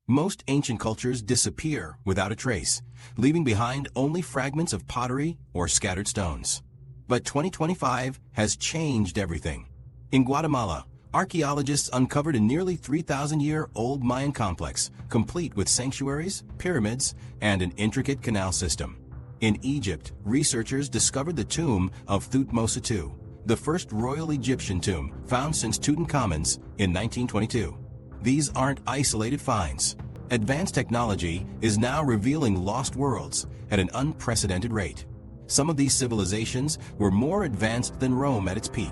Most ancient cultures disappear without a trace, leaving behind only fragments of pottery or scattered stones. But 2025 has changed everything. In Guatemala, archaeologists uncovered a nearly 3,000-year-old Mayan complex, complete with sanctuaries, pyramids, and an intricate canal system. In Egypt, researchers discovered the tomb of Thut Mosa II, the first royal Egyptian tomb found since Tutankhamun's in 1922. These aren't isolated finds. Advanced technology is now revealing lost worlds at an unprecedented rate. Some of these civilizations were more advanced than Rome at its peak.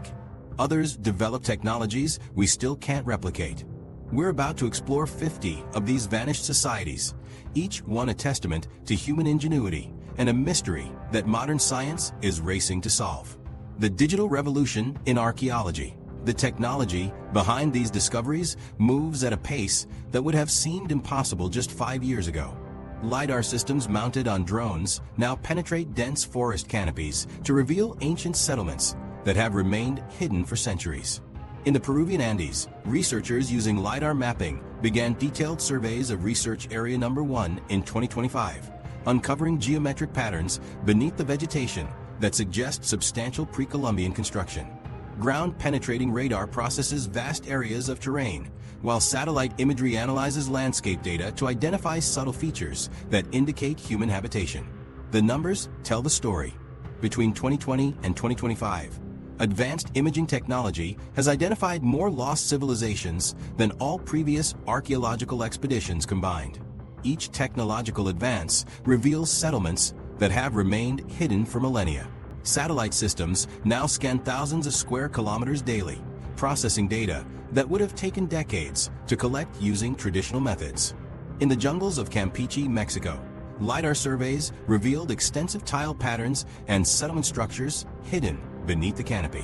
Others developed technologies we still can't replicate. We're about to explore 50 of these vanished societies, each one a testament to human ingenuity and a mystery that modern science is racing to solve. The digital revolution in archaeology. The technology behind these discoveries moves at a pace that would have seemed impossible just 5 years ago. LIDAR systems mounted on drones now penetrate dense forest canopies to reveal ancient settlements that have remained hidden for centuries. In the Peruvian Andes, researchers using LIDAR mapping began detailed surveys of Research Area Number 1 in 2025, uncovering geometric patterns beneath the vegetation that suggest substantial pre-Columbian construction. Ground-penetrating radar processes vast areas of terrain, while satellite imagery analyzes landscape data to identify subtle features that indicate human habitation. The numbers tell the story. Between 2020 and 2025, advanced imaging technology has identified more lost civilizations than all previous archaeological expeditions combined. Each technological advance reveals settlements that have remained hidden for millennia. Satellite systems now scan thousands of square kilometers daily, processing data that would have taken decades to collect using traditional methods. In the jungles of Campeche, Mexico, LIDAR surveys revealed extensive tile patterns and settlement structures hidden beneath the canopy.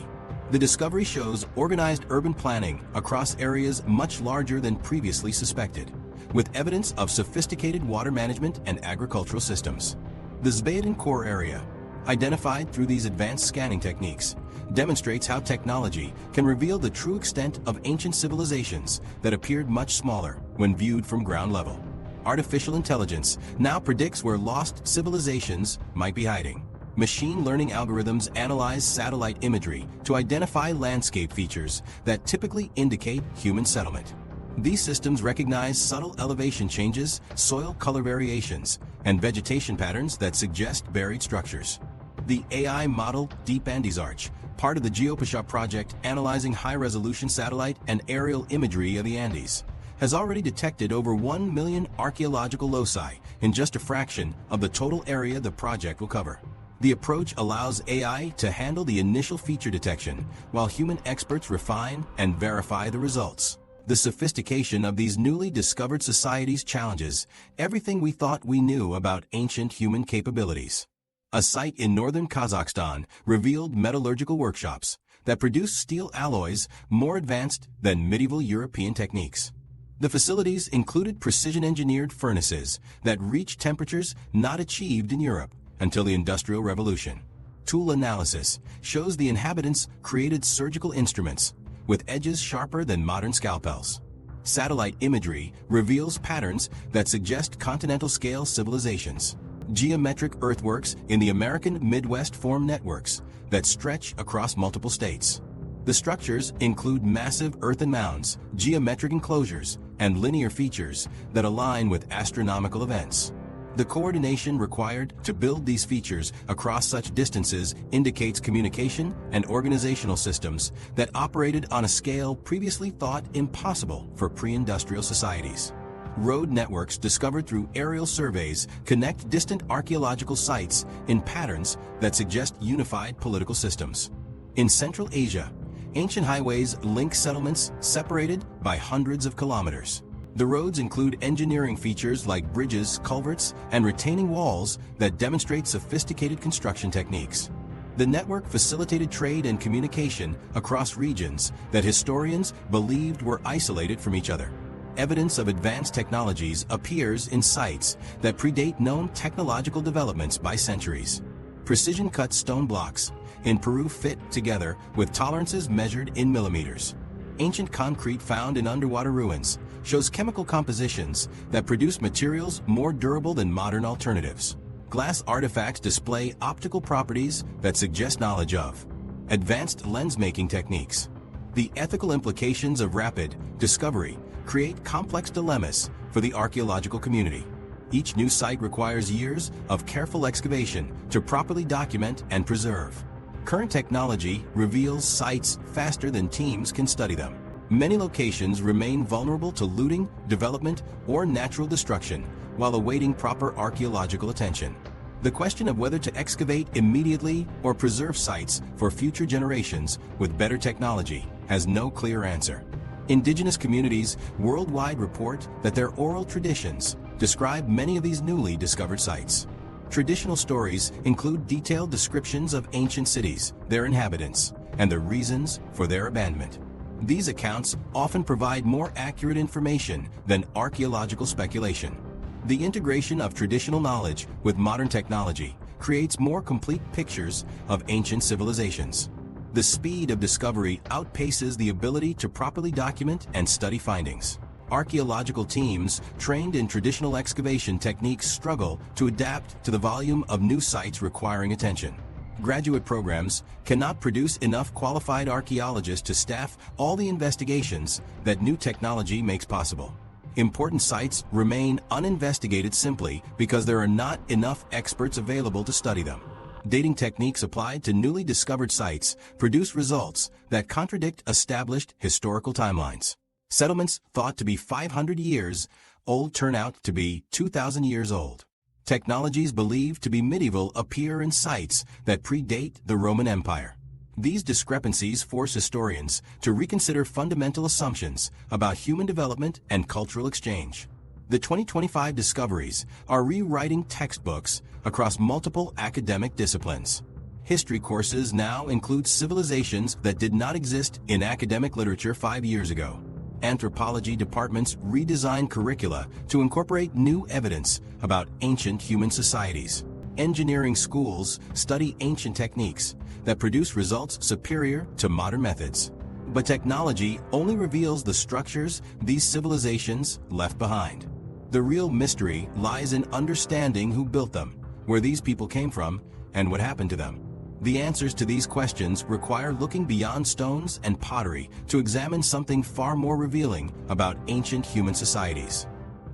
The discovery shows organized urban planning across areas much larger than previously suspected, with evidence of sophisticated water management and agricultural systems. The Zbaydin core area, identified through these advanced scanning techniques, demonstrates how technology can reveal the true extent of ancient civilizations that appeared much smaller when viewed from ground level. Artificial intelligence now predicts where lost civilizations might be hiding. Machine learning algorithms analyze satellite imagery to identify landscape features that typically indicate human settlement. These systems recognize subtle elevation changes, soil color variations, and vegetation patterns that suggest buried structures. The AI model Deep Andes Arch, part of the Geopasha project analyzing high-resolution satellite and aerial imagery of the Andes, has already detected over 1 million archaeological loci in just a fraction of the total area the project will cover. The approach allows AI to handle the initial feature detection, while human experts refine and verify the results. The sophistication of these newly discovered societies challenges everything we thought we knew about ancient human capabilities. A site in northern Kazakhstan revealed metallurgical workshops that produce steel alloys more advanced than medieval European techniques. The facilities included precision-engineered furnaces that reach temperatures not achieved in Europe until the Industrial Revolution. Tool analysis shows the inhabitants created surgical instruments with edges sharper than modern scalpels. Satellite imagery reveals patterns that suggest continental-scale civilizations. Geometric earthworks in the American Midwest form networks that stretch across multiple states. The structures include massive earthen mounds, geometric enclosures, and linear features that align with astronomical events. The coordination required to build these features across such distances indicates communication and organizational systems that operated on a scale previously thought impossible for pre-industrial societies. Road networks discovered through aerial surveys connect distant archaeological sites in patterns that suggest unified political systems. In Central Asia, ancient highways link settlements separated by hundreds of kilometers. The roads include engineering features like bridges, culverts, and retaining walls that demonstrate sophisticated construction techniques. The network facilitated trade and communication across regions that historians believed were isolated from each other. Evidence of advanced technologies appears in sites that predate known technological developments by centuries. Precision-cut stone blocks in Peru fit together with tolerances measured in millimeters. Ancient concrete found in underwater ruins shows chemical compositions that produce materials more durable than modern alternatives. Glass artifacts display optical properties that suggest knowledge of advanced lens-making techniques. The ethical implications of rapid discovery create complex dilemmas for the archaeological community. Each new site requires years of careful excavation to properly document and preserve. Current technology reveals sites faster than teams can study them. Many locations remain vulnerable to looting, development, or natural destruction while awaiting proper archaeological attention. The question of whether to excavate immediately or preserve sites for future generations with better technology has no clear answer. Indigenous communities worldwide report that their oral traditions describe many of these newly discovered sites. Traditional stories include detailed descriptions of ancient cities, their inhabitants, and the reasons for their abandonment. These accounts often provide more accurate information than archaeological speculation. The integration of traditional knowledge with modern technology creates more complete pictures of ancient civilizations. The speed of discovery outpaces the ability to properly document and study findings. Archaeological teams trained in traditional excavation techniques struggle to adapt to the volume of new sites requiring attention. Graduate programs cannot produce enough qualified archaeologists to staff all the investigations that new technology makes possible. Important sites remain uninvestigated simply because there are not enough experts available to study them. Dating techniques applied to newly discovered sites produce results that contradict established historical timelines. Settlements thought to be 500 years old turn out to be 2,000 years old. Technologies believed to be medieval appear in sites that predate the Roman Empire. These discrepancies force historians to reconsider fundamental assumptions about human development and cultural exchange. The 2025 discoveries are rewriting textbooks across multiple academic disciplines. History courses now include civilizations that did not exist in academic literature 5 years ago. Anthropology departments redesign curricula to incorporate new evidence about ancient human societies. Engineering schools study ancient techniques that produce results superior to modern methods. But technology only reveals the structures these civilizations left behind. The real mystery lies in understanding who built them, where these people came from, and what happened to them. The answers to these questions require looking beyond stones and pottery to examine something far more revealing about ancient human societies.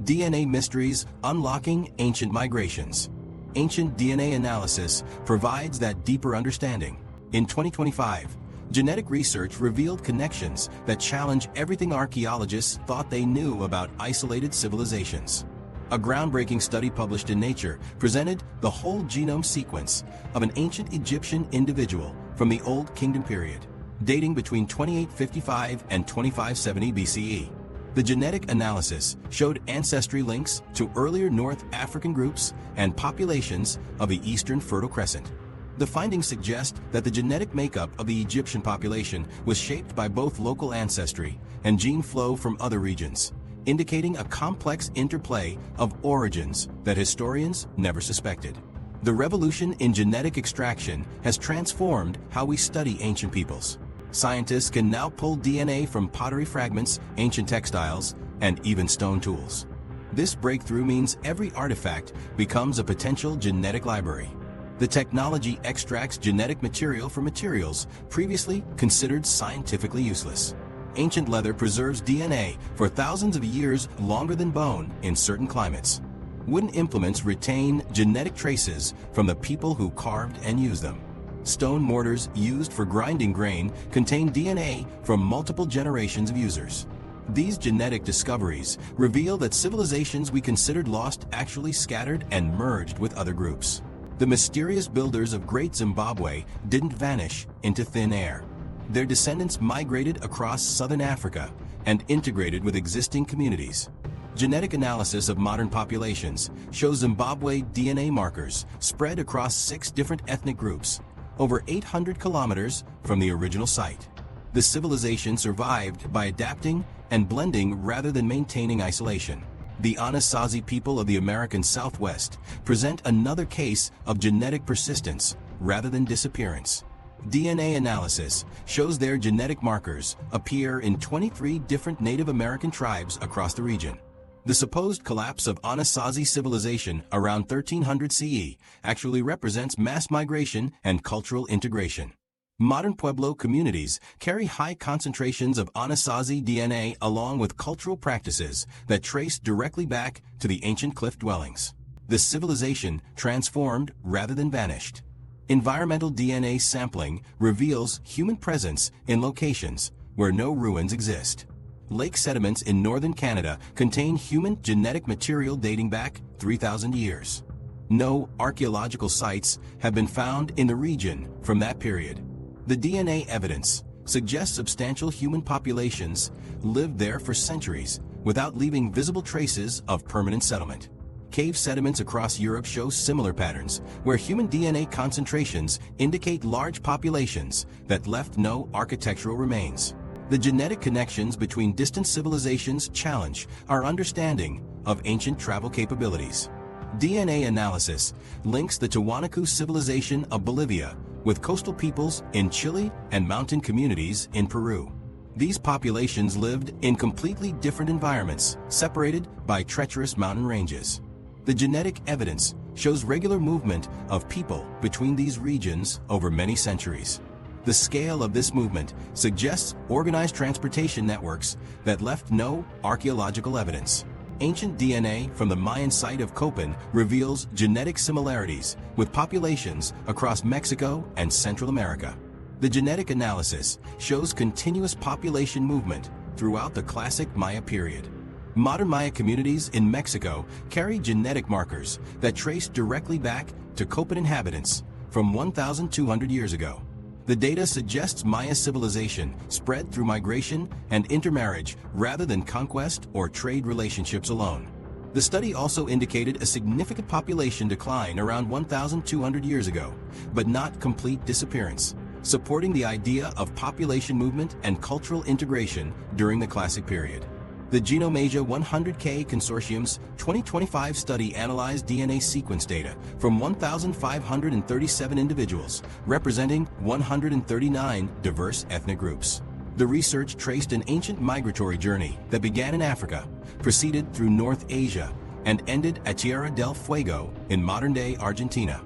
DNA mysteries unlocking ancient migrations. Ancient DNA analysis provides that deeper understanding. In 2025, genetic research revealed connections that challenge everything archaeologists thought they knew about isolated civilizations. A groundbreaking study published in Nature presented the whole genome sequence of an ancient Egyptian individual from the Old Kingdom period, dating between 2855 and 2570 BCE. The genetic analysis showed ancestry links to earlier North African groups and populations of the Eastern Fertile Crescent. The findings suggest that the genetic makeup of the Egyptian population was shaped by both local ancestry and gene flow from other regions, indicating a complex interplay of origins that historians never suspected. The revolution in genetic extraction has transformed how we study ancient peoples. Scientists can now pull DNA from pottery fragments, ancient textiles, and even stone tools. This breakthrough means every artifact becomes a potential genetic library. The technology extracts genetic material from materials previously considered scientifically useless. Ancient leather preserves DNA for thousands of years longer than bone in certain climates. Wooden implements retain genetic traces from the people who carved and used them. Stone mortars used for grinding grain contain DNA from multiple generations of users. These genetic discoveries reveal that civilizations we considered lost actually scattered and merged with other groups. The mysterious builders of Great Zimbabwe didn't vanish into thin air. Their descendants migrated across southern Africa and integrated with existing communities. Genetic analysis of modern populations shows Zimbabwe DNA markers spread across 6 different ethnic groups, over 800 kilometers from the original site. The civilization survived by adapting and blending rather than maintaining isolation. The Anasazi people of the American Southwest present another case of genetic persistence rather than disappearance. DNA analysis shows their genetic markers appear in 23 different Native American tribes across the region. The supposed collapse of Anasazi civilization around 1300 CE actually represents mass migration and cultural integration. Modern Pueblo communities carry high concentrations of Anasazi DNA along with cultural practices that trace directly back to the ancient cliff dwellings. The civilization transformed rather than vanished. Environmental DNA sampling reveals human presence in locations where no ruins exist. Lake sediments in northern Canada contain human genetic material dating back 3,000 years. No archaeological sites have been found in the region from that period. The DNA evidence suggests substantial human populations lived there for centuries without leaving visible traces of permanent settlement. Cave sediments across Europe show similar patterns, where human DNA concentrations indicate large populations that left no architectural remains. The genetic connections between distant civilizations challenge our understanding of ancient travel capabilities. DNA analysis links the Tiwanaku civilization of Bolivia with coastal peoples in Chile and mountain communities in Peru. These populations lived in completely different environments, separated by treacherous mountain ranges. The genetic evidence shows regular movement of people between these regions over many centuries. The scale of this movement suggests organized transportation networks that left no archaeological evidence. Ancient DNA from the Mayan site of Copan reveals genetic similarities with populations across Mexico and Central America. The genetic analysis shows continuous population movement throughout the classic Maya period. Modern Maya communities in Mexico carry genetic markers that trace directly back to Copan inhabitants from 1,200 years ago. The data suggests Maya civilization spread through migration and intermarriage rather than conquest or trade relationships alone. The study also indicated a significant population decline around 1,200 years ago, but not complete disappearance, supporting the idea of population movement and cultural integration during the Classic period. The Genome-Asia 100K Consortium's 2025 study analyzed DNA sequence data from 1,537 individuals, representing 139 diverse ethnic groups. The research traced an ancient migratory journey that began in Africa, proceeded through North Asia, and ended at Tierra del Fuego in modern-day Argentina.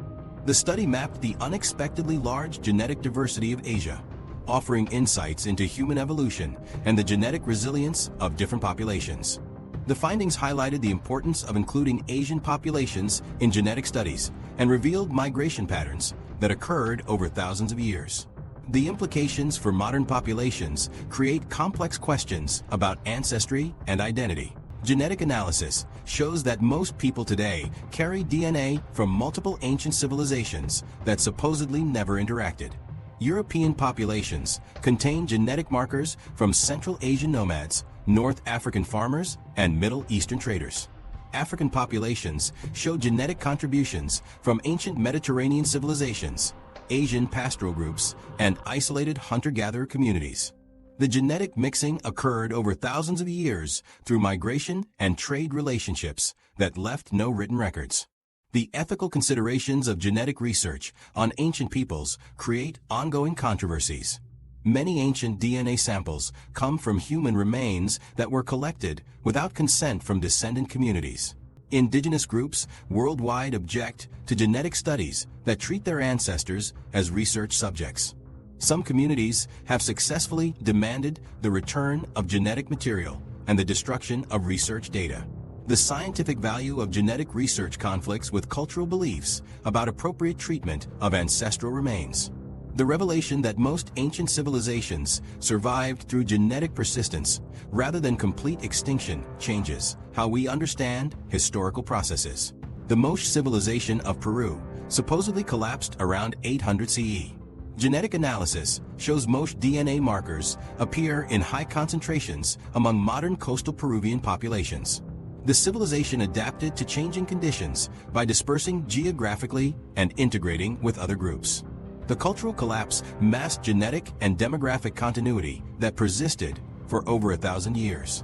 The study mapped the unexpectedly large genetic diversity of Asia, offering insights into human evolution and the genetic resilience of different populations. The findings highlighted the importance of including Asian populations in genetic studies and revealed migration patterns that occurred over thousands of years. The implications for modern populations create complex questions about ancestry and identity. Genetic analysis shows that most people today carry DNA from multiple ancient civilizations that supposedly never interacted. European populations contain genetic markers from Central Asian nomads, North African farmers, and Middle Eastern traders. African populations show genetic contributions from ancient Mediterranean civilizations, Asian pastoral groups, and isolated hunter-gatherer communities. The genetic mixing occurred over thousands of years through migration and trade relationships that left no written records. The ethical considerations of genetic research on ancient peoples create ongoing controversies. Many ancient DNA samples come from human remains that were collected without consent from descendant communities. Indigenous groups worldwide object to genetic studies that treat their ancestors as research subjects. Some communities have successfully demanded the return of genetic material and the destruction of research data. The scientific value of genetic research conflicts with cultural beliefs about appropriate treatment of ancestral remains. The revelation that most ancient civilizations survived through genetic persistence rather than complete extinction changes how we understand historical processes. The Moche civilization of Peru supposedly collapsed around 800 CE. Genetic analysis shows Moche DNA markers appear in high concentrations among modern coastal Peruvian populations. The civilization adapted to changing conditions by dispersing geographically and integrating with other groups. The cultural collapse masked genetic and demographic continuity that persisted for over 1,000 years.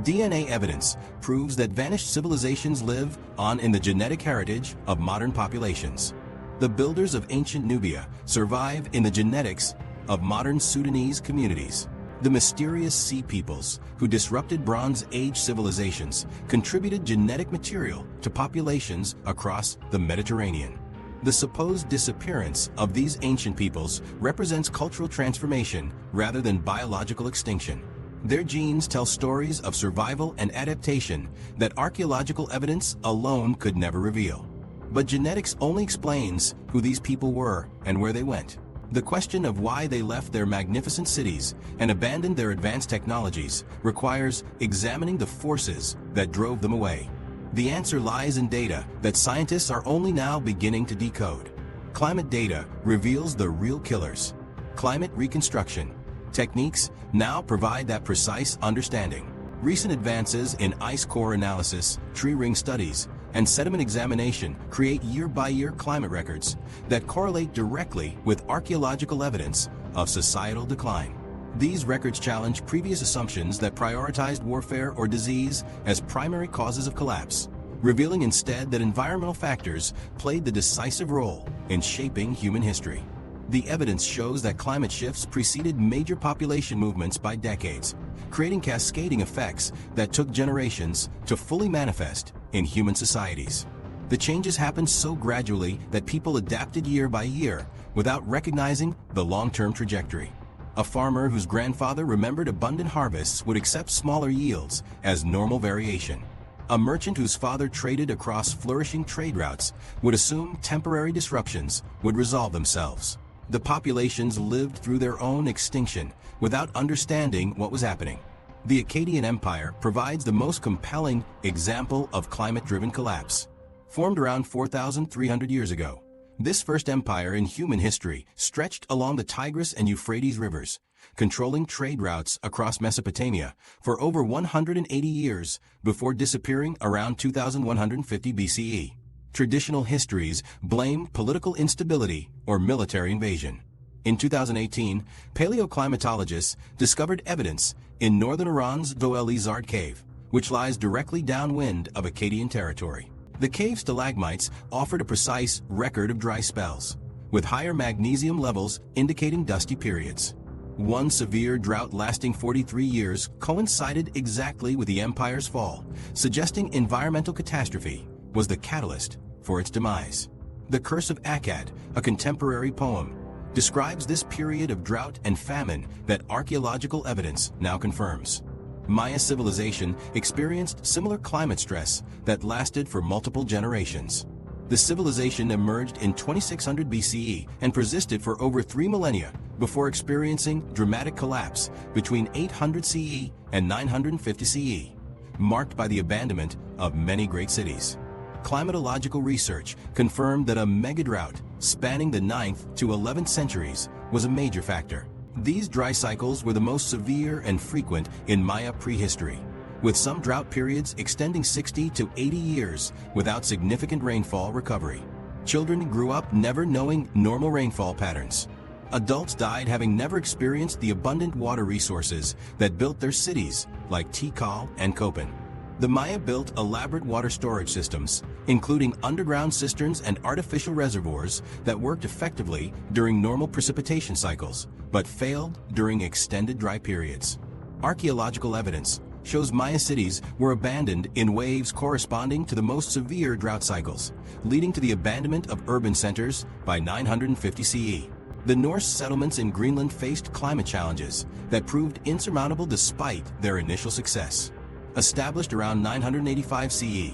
DNA evidence proves that vanished civilizations live on in the genetic heritage of modern populations. The builders of ancient Nubia survive in the genetics of modern Sudanese communities. The mysterious sea peoples, who disrupted Bronze Age civilizations, contributed genetic material to populations across the Mediterranean. The supposed disappearance of these ancient peoples represents cultural transformation rather than biological extinction. Their genes tell stories of survival and adaptation that archaeological evidence alone could never reveal. But genetics only explains who these people were and where they went. The question of why they left their magnificent cities and abandoned their advanced technologies requires examining the forces that drove them away. The answer lies in data that scientists are only now beginning to decode. Climate data reveals the real killers. Climate reconstruction techniques now provide that precise understanding. Recent advances in ice core analysis, tree ring studies, and sediment examination create year-by-year climate records that correlate directly with archaeological evidence of societal decline. These records challenge previous assumptions that prioritized warfare or disease as primary causes of collapse, revealing instead that environmental factors played the decisive role in shaping human history. The evidence shows that climate shifts preceded major population movements by decades, creating cascading effects that took generations to fully manifest in human societies. The changes happened so gradually that people adapted year by year without recognizing the long-term trajectory. A farmer whose grandfather remembered abundant harvests would accept smaller yields as normal variation. A merchant whose father traded across flourishing trade routes would assume temporary disruptions would resolve themselves. The populations lived through their own extinction without understanding what was happening. The Akkadian Empire provides the most compelling example of climate-driven collapse. Formed around 4,300 years ago, this first empire in human history stretched along the Tigris and Euphrates rivers, controlling trade routes across Mesopotamia for over 180 years before disappearing around 2150 BCE. Traditional histories blame political instability or military invasion. In 2018, paleoclimatologists discovered evidence in northern Iran's Dou-el-Izard cave, which lies directly downwind of Akkadian territory. The cave stalagmites offered a precise record of dry spells, with higher magnesium levels indicating dusty periods. One severe drought lasting 43 years coincided exactly with the empire's fall, suggesting environmental catastrophe was the catalyst for its demise. The Curse of Akkad, a contemporary poem, describes this period of drought and famine that archaeological evidence now confirms. Maya civilization experienced similar climate stress that lasted for multiple generations. The civilization emerged in 2600 BCE and persisted for over 3 millennia before experiencing dramatic collapse between 800 CE and 950 CE, marked by the abandonment of many great cities. Climatological research confirmed that a mega-drought spanning the 9th to 11th centuries was a major factor. These dry cycles were the most severe and frequent in Maya prehistory, with some drought periods extending 60 to 80 years without significant rainfall recovery. Children grew up never knowing normal rainfall patterns. Adults died having never experienced the abundant water resources that built their cities, like Tikal and Köpen. The Maya built elaborate water storage systems, including underground cisterns and artificial reservoirs that worked effectively during normal precipitation cycles, but failed during extended dry periods. Archaeological evidence shows Maya cities were abandoned in waves corresponding to the most severe drought cycles, leading to the abandonment of urban centers by 950 CE. The Norse settlements in Greenland faced climate challenges that proved insurmountable despite their initial success. Established around 985 CE,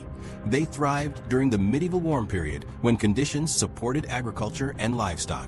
they thrived during the medieval warm period when conditions supported agriculture and livestock.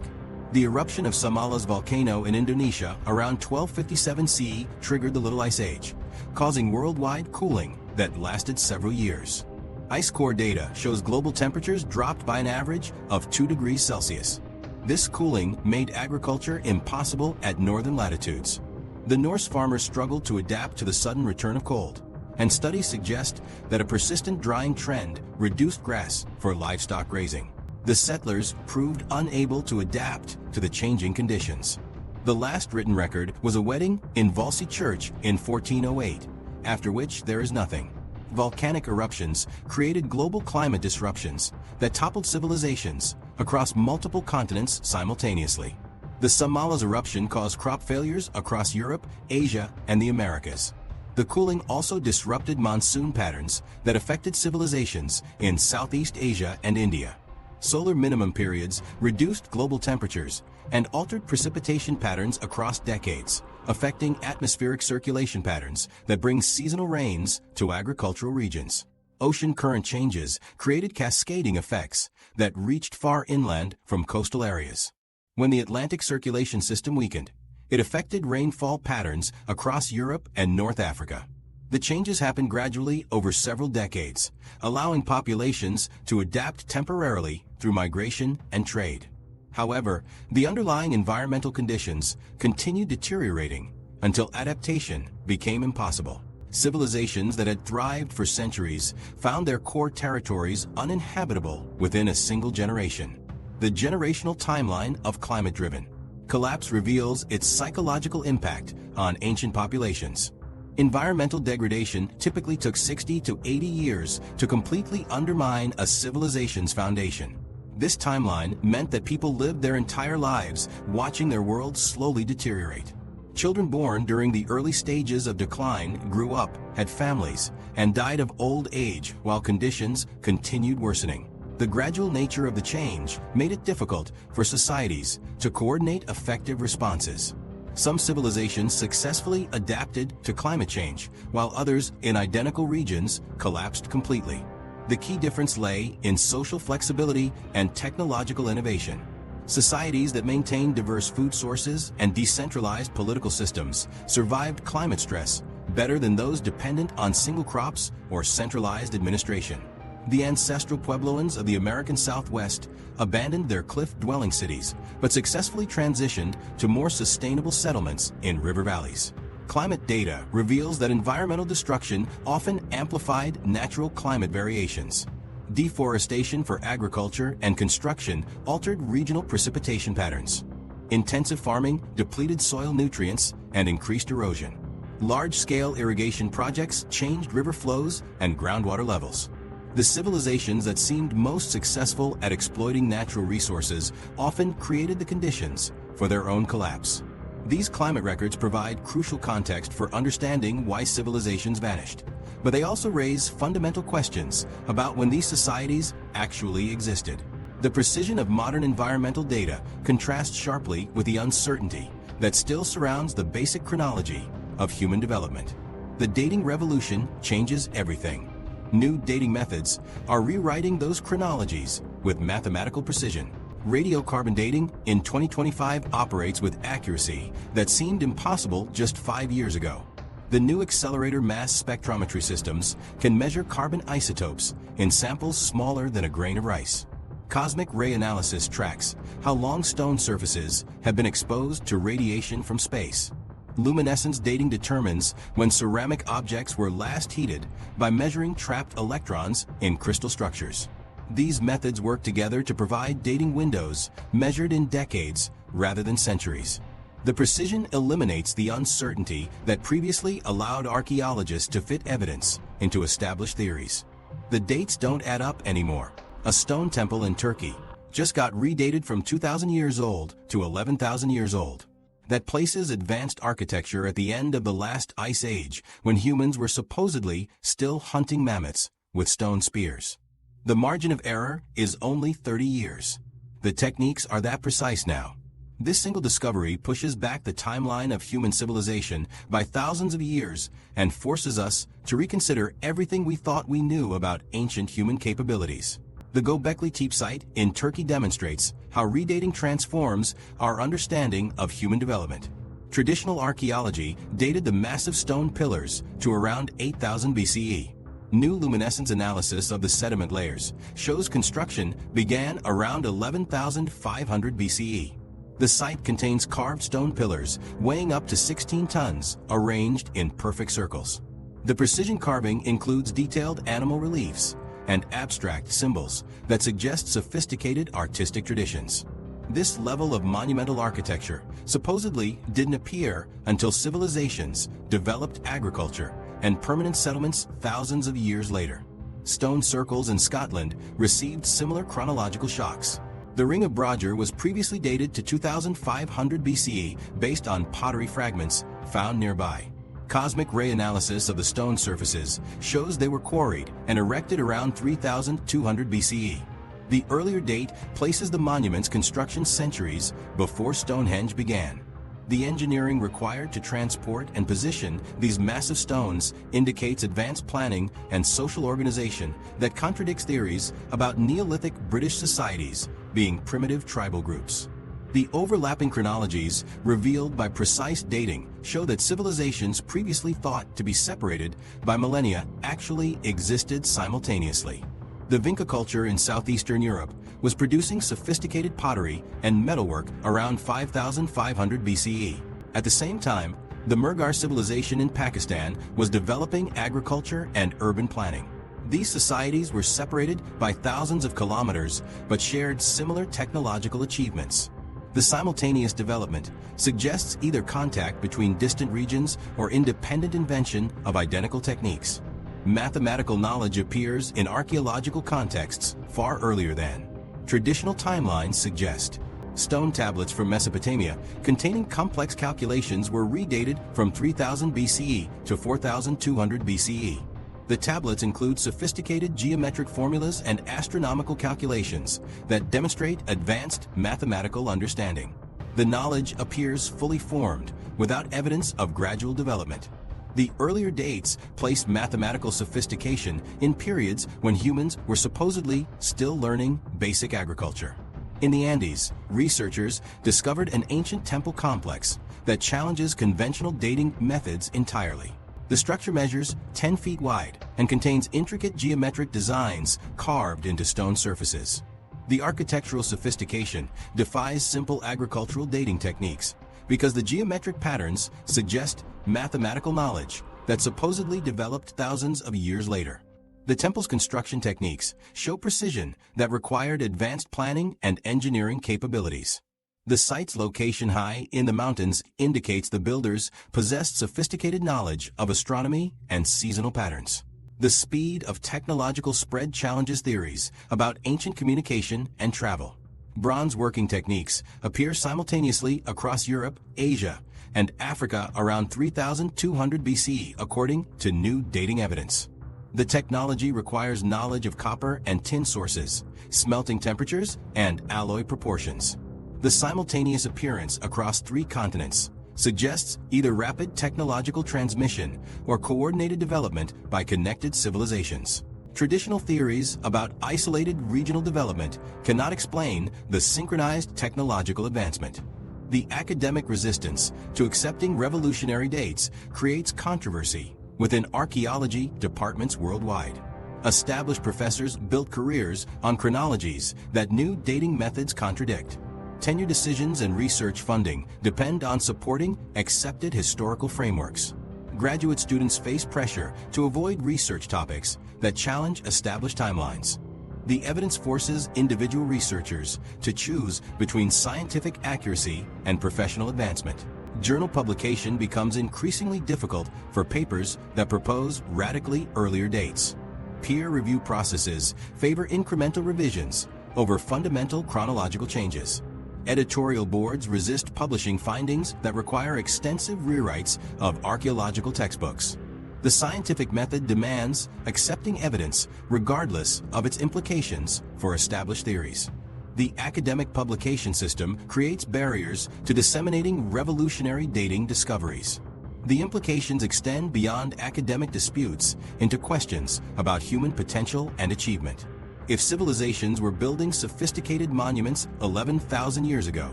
The eruption of Samala's volcano in Indonesia around 1257 CE triggered the Little Ice Age, causing worldwide cooling that lasted several years. Ice core data shows global temperatures dropped by an average of 2 degrees Celsius. This cooling made agriculture impossible at northern latitudes. The Norse farmers struggled to adapt to the sudden return of cold, and studies suggest that a persistent drying trend reduced grass for livestock grazing. The settlers proved unable to adapt to the changing conditions. The last written record was a wedding in Volsi Church in 1408, after which there is nothing. volcanic eruptions created global climate disruptions that toppled civilizations across multiple continents simultaneously. The Samalas eruption caused crop failures across Europe, Asia, and the Americas. The cooling also disrupted monsoon patterns that affected civilizations in Southeast Asia and India. Solar minimum periods reduced global temperatures and altered precipitation patterns across decades, affecting atmospheric circulation patterns that bring seasonal rains to agricultural regions. Ocean current changes created cascading effects that reached far inland from coastal areas. When the Atlantic circulation system weakened, it affected rainfall patterns across Europe and North Africa. The changes happened gradually over several decades, allowing populations to adapt temporarily through migration and trade. However, the underlying environmental conditions continued deteriorating until adaptation became impossible. Civilizations that had thrived for centuries found their core territories uninhabitable within a single generation. The generational timeline of climate-driven collapse reveals its psychological impact on ancient populations. Environmental degradation typically took 60 to 80 years to completely undermine a civilization's foundation. This timeline meant that people lived their entire lives watching their world slowly deteriorate. Children born during the early stages of decline grew up, had families, and died of old age while conditions continued worsening. The gradual nature of the change made it difficult for societies to coordinate effective responses. Some civilizations successfully adapted to climate change, while others in identical regions collapsed completely. The key difference lay in social flexibility and technological innovation. Societies that maintained diverse food sources and decentralized political systems survived climate stress better than those dependent on single crops or centralized administration. The ancestral Puebloans of the American Southwest abandoned their cliff-dwelling cities, but successfully transitioned to more sustainable settlements in river valleys. Climate data reveals that environmental destruction often amplified natural climate variations. Deforestation for agriculture and construction altered regional precipitation patterns. Intensive farming depleted soil nutrients and increased erosion. Large-scale irrigation projects changed river flows and groundwater levels. The civilizations that seemed most successful at exploiting natural resources often created the conditions for their own collapse. These climate records provide crucial context for understanding why civilizations vanished, but they also raise fundamental questions about when these societies actually existed. The precision of modern environmental data contrasts sharply with the uncertainty that still surrounds the basic chronology of human development. The dating revolution changes everything. New dating methods are rewriting those chronologies with mathematical precision. Radiocarbon dating in 2025 operates with accuracy that seemed impossible just 5 years ago. The new accelerator mass spectrometry systems can measure carbon isotopes in samples smaller than a grain of rice. Cosmic ray analysis tracks how long stone surfaces have been exposed to radiation from space. Luminescence dating determines when ceramic objects were last heated by measuring trapped electrons in crystal structures. These methods work together to provide dating windows measured in decades rather than centuries. The precision eliminates the uncertainty that previously allowed archaeologists to fit evidence into established theories. The dates don't add up anymore. A stone temple in Turkey just got redated from 2,000 years old to 11,000 years old. That places advanced architecture at the end of the last ice age, when humans were supposedly still hunting mammoths with stone spears. The margin of error is only 30 years. The techniques are that precise now. This single discovery pushes back the timeline of human civilization by thousands of years and forces us to reconsider everything we thought we knew about ancient human capabilities. The Gobekli Tepe site in Turkey demonstrates how redating transforms our understanding of human development. Traditional archaeology dated the massive stone pillars to around 8,000 BCE. New luminescence analysis of the sediment layers shows construction began around 11,500 BCE. The site contains carved stone pillars weighing up to 16 tons, arranged in perfect circles. The precision carving includes detailed animal reliefs and abstract symbols that suggest sophisticated artistic traditions. This level of monumental architecture supposedly didn't appear until civilizations developed agriculture and permanent settlements thousands of years later. Stone circles in Scotland received similar chronological shocks. The Ring of Brodgar was previously dated to 2500 BCE based on pottery fragments found nearby. Cosmic ray analysis of the stone surfaces shows they were quarried and erected around 3200 BCE. The earlier date places the monument's construction centuries before Stonehenge began. The engineering required to transport and position these massive stones indicates advanced planning and social organization that contradicts theories about Neolithic British societies being primitive tribal groups. The overlapping chronologies revealed by precise dating show that civilizations previously thought to be separated by millennia actually existed simultaneously. The Vinca culture in southeastern Europe was producing sophisticated pottery and metalwork around 5500 BCE. At the same time, the Mughal civilization in Pakistan was developing agriculture and urban planning. These societies were separated by thousands of kilometers but shared similar technological achievements. The simultaneous development suggests either contact between distant regions or independent invention of identical techniques. Mathematical knowledge appears in archaeological contexts far earlier than traditional timelines suggest. Stone tablets from Mesopotamia containing complex calculations were redated from 3000 BCE to 4200 BCE. The tablets include sophisticated geometric formulas and astronomical calculations that demonstrate advanced mathematical understanding. The knowledge appears fully formed, without evidence of gradual development. The earlier dates place mathematical sophistication in periods when humans were supposedly still learning basic agriculture. In the Andes, researchers discovered an ancient temple complex that challenges conventional dating methods entirely. The structure measures 10 feet wide and contains intricate geometric designs carved into stone surfaces. The architectural sophistication defies simple agricultural dating techniques because the geometric patterns suggest mathematical knowledge that supposedly developed thousands of years later. The temple's construction techniques show precision that required advanced planning and engineering capabilities. The site's location high in the mountains indicates the builders possessed sophisticated knowledge of astronomy and seasonal patterns. The speed of technological spread challenges theories about ancient communication and travel. Bronze working techniques appear simultaneously across Europe, Asia, and Africa around 3200 BCE according to new dating evidence. The technology requires knowledge of copper and tin sources, smelting temperatures, and alloy proportions. The simultaneous appearance across 3 continents suggests either rapid technological transmission or coordinated development by connected civilizations. Traditional theories about isolated regional development cannot explain the synchronized technological advancement. The academic resistance to accepting revolutionary dates creates controversy within archaeology departments worldwide. Established professors built careers on chronologies that new dating methods contradict. Tenure decisions and research funding depend on supporting accepted historical frameworks. Graduate students face pressure to avoid research topics that challenge established timelines. The evidence forces individual researchers to choose between scientific accuracy and professional advancement. Journal publication becomes increasingly difficult for papers that propose radically earlier dates. Peer review processes favor incremental revisions over fundamental chronological changes. Editorial boards resist publishing findings that require extensive rewrites of archaeological textbooks. The scientific method demands accepting evidence regardless of its implications for established theories. The academic publication system creates barriers to disseminating revolutionary dating discoveries. The implications extend beyond academic disputes into questions about human potential and achievement. If civilizations were building sophisticated monuments 11,000 years ago,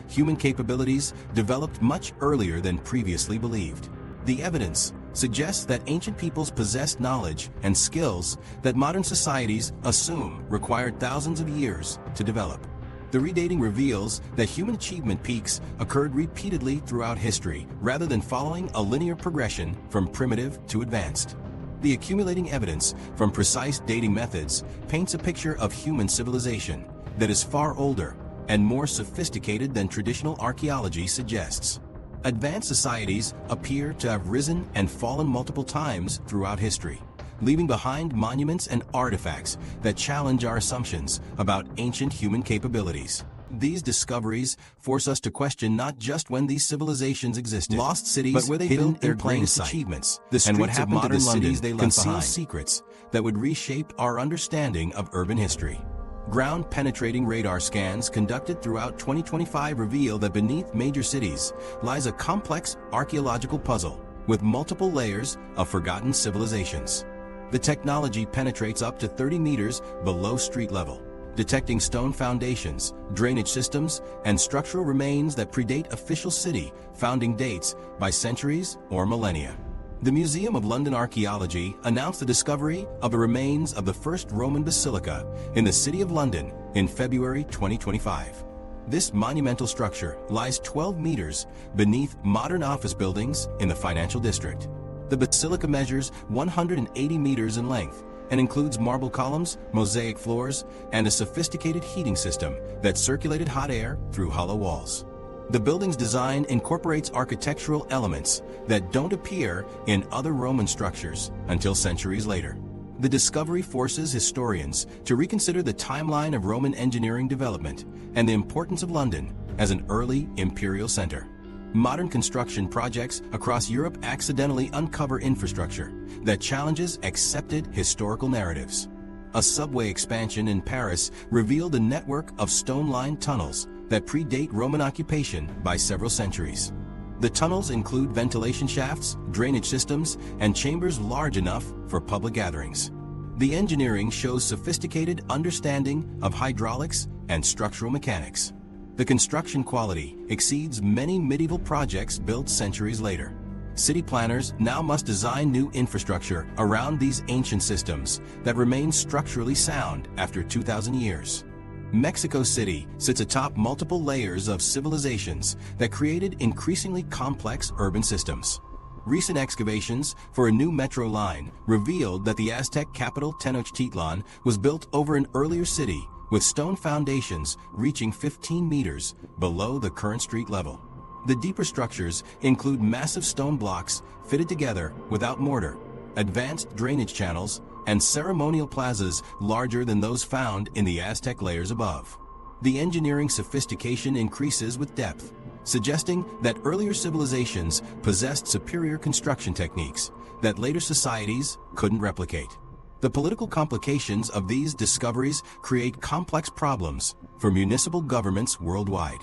human capabilities developed much earlier than previously believed. The evidence suggests that ancient peoples possessed knowledge and skills that modern societies assume required thousands of years to develop. The redating reveals that human achievement peaks occurred repeatedly throughout history rather than following a linear progression from primitive to advanced. The accumulating evidence from precise dating methods paints a picture of human civilization that is far older and more sophisticated than traditional archaeology suggests. Advanced societies appear to have risen and fallen multiple times throughout history, leaving behind monuments and artifacts that challenge our assumptions about ancient human capabilities. These discoveries force us to question not just when these civilizations existed, lost cities, but where they built their greatest achievements, and what happened to the cities they left behind. Secrets that would reshape our understanding of urban history. Ground-penetrating radar scans conducted throughout 2025 reveal that beneath major cities lies a complex archaeological puzzle with multiple layers of forgotten civilizations. The technology penetrates up to 30 meters below street level, detecting stone foundations, drainage systems, and structural remains that predate official city founding dates by centuries or millennia. The Museum of London Archaeology announced the discovery of the remains of the first Roman basilica in the City of London in February 2025. This monumental structure lies 12 meters beneath modern office buildings in the financial district. The basilica measures 180 meters in length and includes marble columns, mosaic floors, and a sophisticated heating system that circulated hot air through hollow walls. The building's design incorporates architectural elements that don't appear in other Roman structures until centuries later. The discovery forces historians to reconsider the timeline of Roman engineering development and the importance of London as an early imperial center. Modern construction projects across Europe accidentally uncover infrastructure that challenges accepted historical narratives. A subway expansion in Paris revealed a network of stone-lined tunnels that predate Roman occupation by several centuries. The tunnels include ventilation shafts, drainage systems, and chambers large enough for public gatherings. The engineering shows sophisticated understanding of hydraulics and structural mechanics. The construction quality exceeds many medieval projects built centuries later. City planners now must design new infrastructure around these ancient systems that remain structurally sound after 2,000 years. Mexico City sits atop multiple layers of civilizations that created increasingly complex urban systems. Recent excavations for a new metro line revealed that the Aztec capital Tenochtitlan was built over an earlier city with stone foundations reaching 15 meters below the current street level. The deeper structures include massive stone blocks fitted together without mortar, advanced drainage channels, and ceremonial plazas larger than those found in the Aztec layers above. The engineering sophistication increases with depth, suggesting that earlier civilizations possessed superior construction techniques that later societies couldn't replicate. The political complications of these discoveries create complex problems for municipal governments worldwide.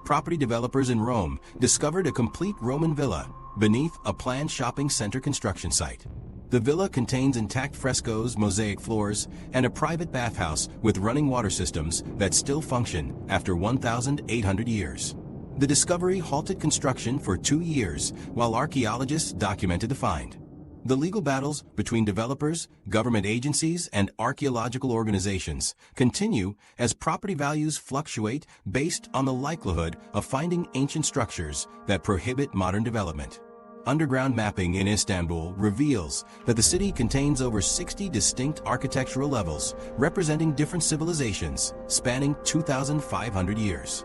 Property developers in Rome discovered a complete Roman villa beneath a planned shopping center construction site. The villa contains intact frescoes, mosaic floors, and a private bathhouse with running water systems that still function after 1,800 years. The discovery halted construction for 2 years while archaeologists documented the find. The legal battles between developers, government agencies, and archaeological organizations continue as property values fluctuate based on the likelihood of finding ancient structures that prohibit modern development. Underground mapping in Istanbul reveals that the city contains over 60 distinct architectural levels representing different civilizations spanning 2,500 years.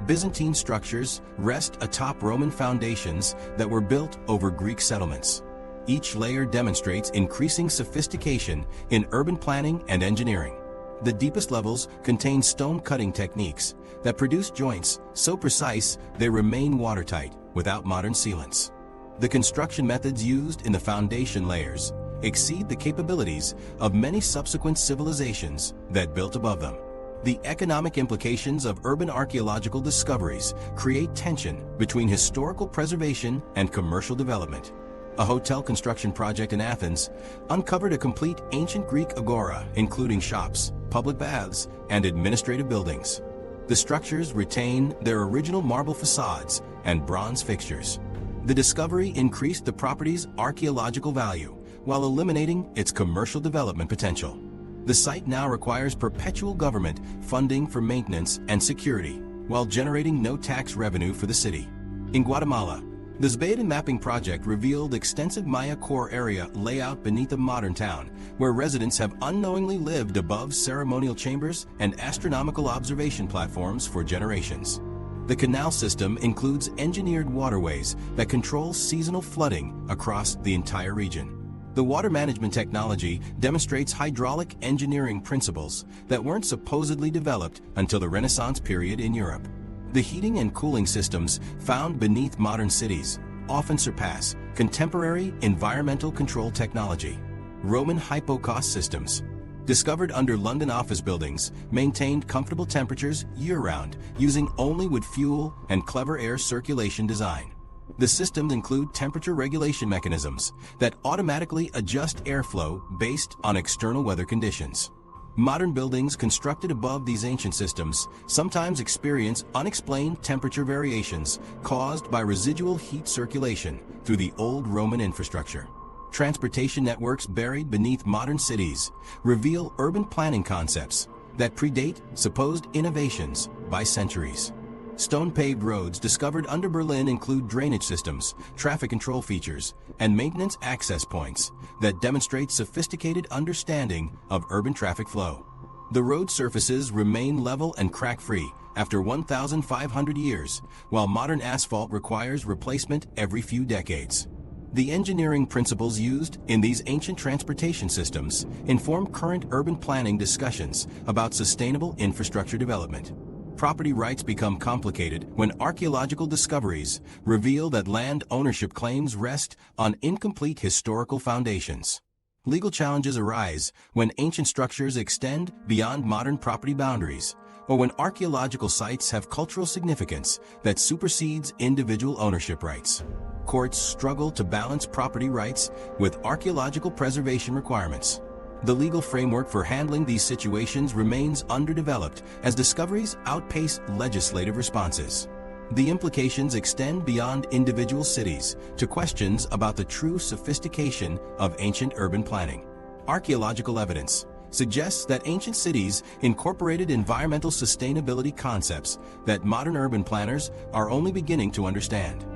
Byzantine structures rest atop Roman foundations that were built over Greek settlements. Each layer demonstrates increasing sophistication in urban planning and engineering. The deepest levels contain stone cutting techniques that produce joints so precise they remain watertight without modern sealants. The construction methods used in the foundation layers exceed the capabilities of many subsequent civilizations that built above them. The economic implications of urban archaeological discoveries create tension between historical preservation and commercial development. A hotel construction project in Athens uncovered a complete ancient Greek agora, including shops, public baths, and administrative buildings. The structures retain their original marble facades and bronze fixtures. The discovery increased the property's archaeological value while eliminating its commercial development potential. The site now requires perpetual government funding for maintenance and security while generating no tax revenue for the city. In Guatemala, the Zbaden mapping project revealed extensive Maya core area layout beneath a modern town where residents have unknowingly lived above ceremonial chambers and astronomical observation platforms for generations. The canal system includes engineered waterways that control seasonal flooding across the entire region. The water management technology demonstrates hydraulic engineering principles that weren't supposedly developed until the Renaissance period in Europe. The heating and cooling systems found beneath modern cities often surpass contemporary environmental control technology. Roman hypocaust systems, discovered under London office buildings, maintained comfortable temperatures year-round using only wood fuel and clever air circulation design. The systems include temperature regulation mechanisms that automatically adjust airflow based on external weather conditions. Modern buildings constructed above these ancient systems sometimes experience unexplained temperature variations caused by residual heat circulation through the old Roman infrastructure. Transportation networks buried beneath modern cities reveal urban planning concepts that predate supposed innovations by centuries. Stone-paved roads discovered under Berlin include drainage systems, traffic control features, and maintenance access points that demonstrate sophisticated understanding of urban traffic flow. The road surfaces remain level and crack-free after 1,500 years, while modern asphalt requires replacement every few decades. The engineering principles used in these ancient transportation systems inform current urban planning discussions about sustainable infrastructure development. Property rights become complicated when archaeological discoveries reveal that land ownership claims rest on incomplete historical foundations. Legal challenges arise when ancient structures extend beyond modern property boundaries, or when archaeological sites have cultural significance that supersedes individual ownership rights. Courts struggle to balance property rights with archaeological preservation requirements. The legal framework for handling these situations remains underdeveloped as discoveries outpace legislative responses. The implications extend beyond individual cities to questions about the true sophistication of ancient urban planning. Archaeological evidence suggests that ancient cities incorporated environmental sustainability concepts that modern urban planners are only beginning to understand.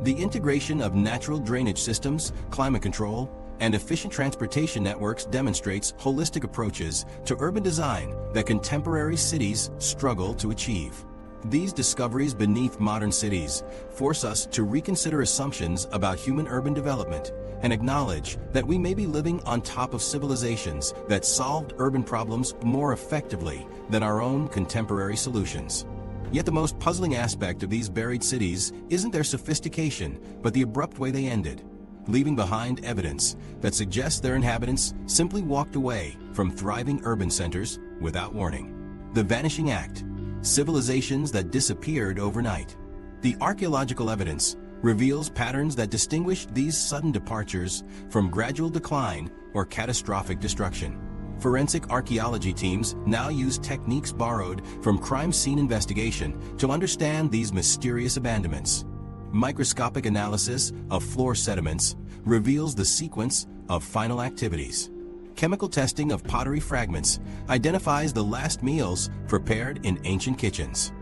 The integration of natural drainage systems, climate control, and efficient transportation networks demonstrates holistic approaches to urban design that contemporary cities struggle to achieve. These discoveries beneath modern cities force us to reconsider assumptions about human urban development and acknowledge that we may be living on top of civilizations that solved urban problems more effectively than our own contemporary solutions. Yet the most puzzling aspect of these buried cities isn't their sophistication, but the abrupt way they ended, leaving behind evidence that suggests their inhabitants simply walked away from thriving urban centers without warning. The Vanishing Act, civilizations that disappeared overnight. The archaeological evidence reveals patterns that distinguish these sudden departures from gradual decline or catastrophic destruction. Forensic archaeology teams now use techniques borrowed from crime scene investigation to understand these mysterious abandonments. Microscopic analysis of floor sediments reveals the sequence of final activities. Chemical testing of pottery fragments identifies the last meals prepared in ancient kitchens.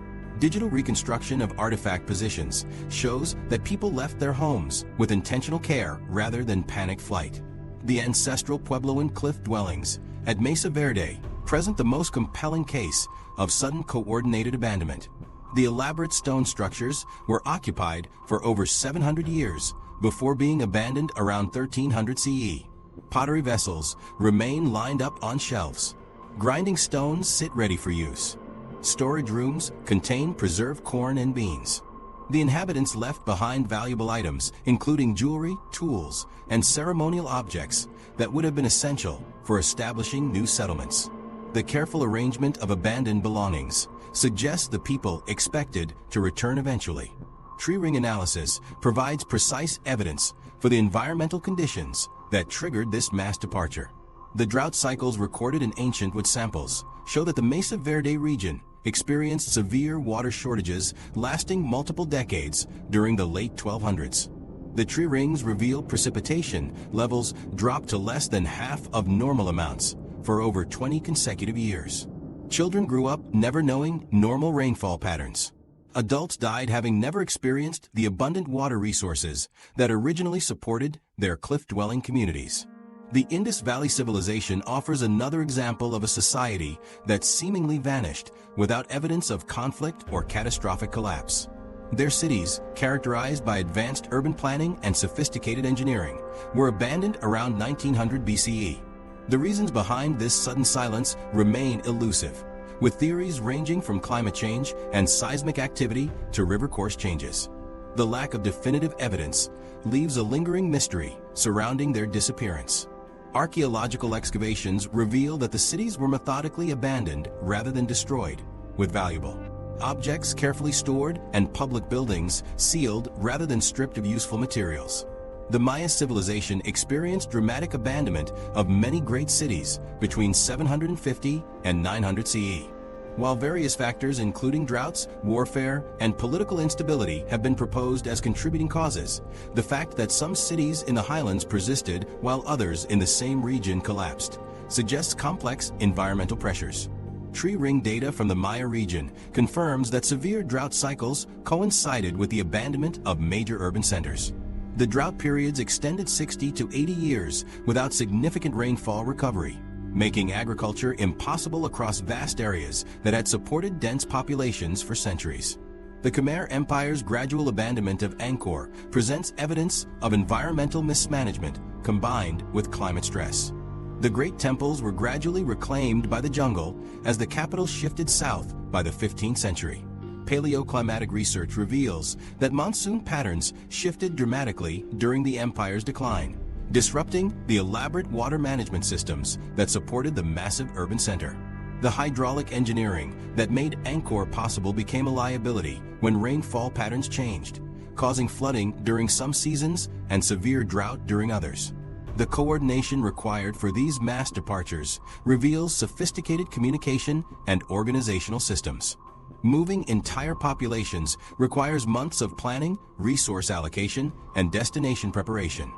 Digital reconstruction of artifact positions shows that people left their homes with intentional care rather than panic flight. The ancestral Puebloan cliff dwellings at Mesa Verde present the most compelling case of sudden coordinated abandonment. The elaborate stone structures were occupied for over 700 years before being abandoned around 1300 CE. Pottery vessels remain lined up on shelves. Grinding stones sit ready for use. Storage rooms contain preserved corn and beans. The inhabitants left behind valuable items, including jewelry, tools, and ceremonial objects that would have been essential for establishing new settlements. The careful arrangement of abandoned belongings suggests the people expected to return eventually. Tree ring analysis provides precise evidence for the environmental conditions that triggered this mass departure. The drought cycles recorded in ancient wood samples show that the Mesa Verde region experienced severe water shortages lasting multiple decades during the late 1200s. The tree rings reveal precipitation levels dropped to less than half of normal amounts for over 20 consecutive years. Children grew up never knowing normal rainfall patterns. Adults died having never experienced the abundant water resources that originally supported their cliff-dwelling communities. The Indus Valley Civilization offers another example of a society that seemingly vanished without evidence of conflict or catastrophic collapse. Their cities, characterized by advanced urban planning and sophisticated engineering, were abandoned around 1900 BCE. The reasons behind this sudden silence remain elusive, with theories ranging from climate change and seismic activity to river course changes. The lack of definitive evidence leaves a lingering mystery surrounding their disappearance. Archaeological excavations reveal that the cities were methodically abandoned rather than destroyed, with valuable objects carefully stored and public buildings sealed rather than stripped of useful materials. The Maya civilization experienced dramatic abandonment of many great cities between 750 and 900 CE. While various factors including droughts, warfare, and political instability have been proposed as contributing causes, the fact that some cities in the highlands persisted while others in the same region collapsed suggests complex environmental pressures. Tree ring data from the Maya region confirms that severe drought cycles coincided with the abandonment of major urban centers. The drought periods extended 60 to 80 years without significant rainfall recovery, making agriculture impossible across vast areas that had supported dense populations for centuries. The Khmer Empire's gradual abandonment of Angkor presents evidence of environmental mismanagement combined with climate stress. The great temples were gradually reclaimed by the jungle as the capital shifted south by the 15th century. Paleoclimatic research reveals that monsoon patterns shifted dramatically during the empire's decline, disrupting the elaborate water management systems that supported the massive urban center. The hydraulic engineering that made Angkor possible became a liability when rainfall patterns changed, causing flooding during some seasons and severe drought during others. The coordination required for these mass departures reveals sophisticated communication and organizational systems. Moving entire populations requires months of planning, resource allocation, and destination preparation.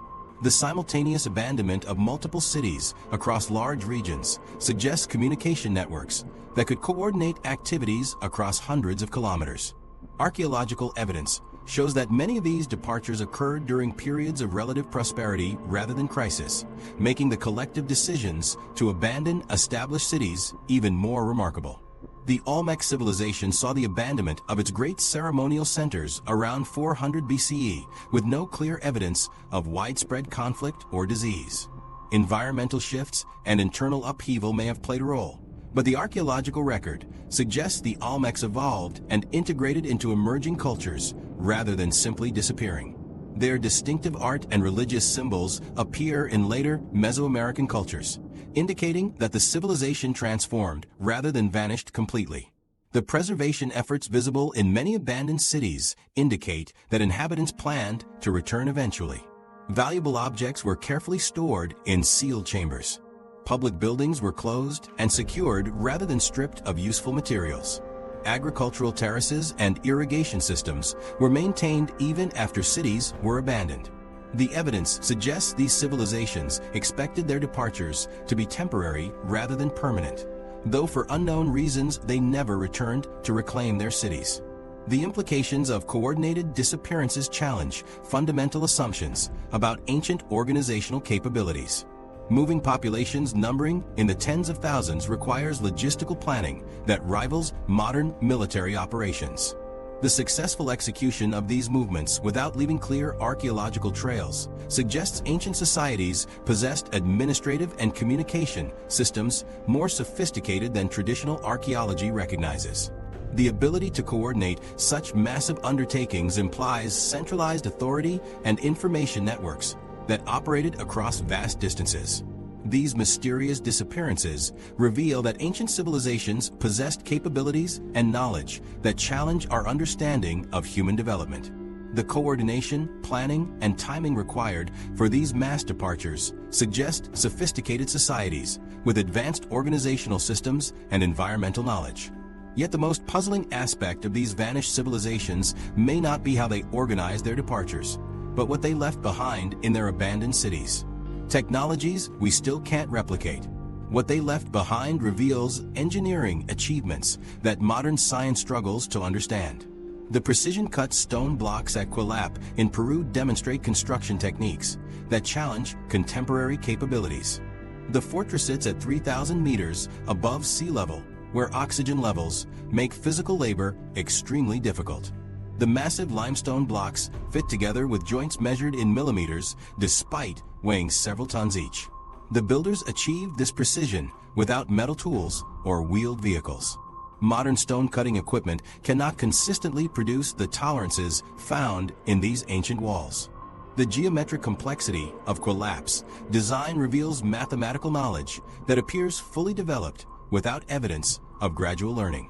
The simultaneous abandonment of multiple cities across large regions suggests communication networks that could coordinate activities across hundreds of kilometers. Archaeological evidence shows that many of these departures occurred during periods of relative prosperity rather than crisis, making the collective decisions to abandon established cities even more remarkable. The Olmec civilization saw the abandonment of its great ceremonial centers around 400 BCE with no clear evidence of widespread conflict or disease. Environmental shifts and internal upheaval may have played a role, but the archaeological record suggests the Olmecs evolved and integrated into emerging cultures rather than simply disappearing. Their distinctive art and religious symbols appear in later Mesoamerican cultures, indicating that the civilization transformed rather than vanished completely. The preservation efforts visible in many abandoned cities indicate that inhabitants planned to return eventually. Valuable objects were carefully stored in sealed chambers. Public buildings were closed and secured rather than stripped of useful materials. Agricultural terraces and irrigation systems were maintained even after cities were abandoned. The evidence suggests these civilizations expected their departures to be temporary rather than permanent, though for unknown reasons they never returned to reclaim their cities. The implications of coordinated disappearances challenge fundamental assumptions about ancient organizational capabilities. Moving populations numbering in the tens of thousands requires logistical planning that rivals modern military operations. The successful execution of these movements without leaving clear archaeological trails suggests ancient societies possessed administrative and communication systems more sophisticated than traditional archaeology recognizes. The ability to coordinate such massive undertakings implies centralized authority and information networks that operated across vast distances. These mysterious disappearances reveal that ancient civilizations possessed capabilities and knowledge that challenge our understanding of human development. The coordination, planning, and timing required for these mass departures suggest sophisticated societies with advanced organizational systems and environmental knowledge. Yet the most puzzling aspect of these vanished civilizations may not be how they organized their departures, but what they left behind in their abandoned cities. Technologies we still can't replicate. What they left behind reveals engineering achievements that modern science struggles to understand. The precision-cut stone blocks at Quilap in Peru demonstrate construction techniques that challenge contemporary capabilities. The fortress sits at 3,000 meters above sea level, where oxygen levels make physical labor extremely difficult. The massive limestone blocks fit together with joints measured in millimeters despite weighing several tons each. The builders achieved this precision without metal tools or wheeled vehicles. Modern stone cutting equipment cannot consistently produce the tolerances found in these ancient walls. The geometric complexity of Quilap's design reveals mathematical knowledge that appears fully developed without evidence of gradual learning.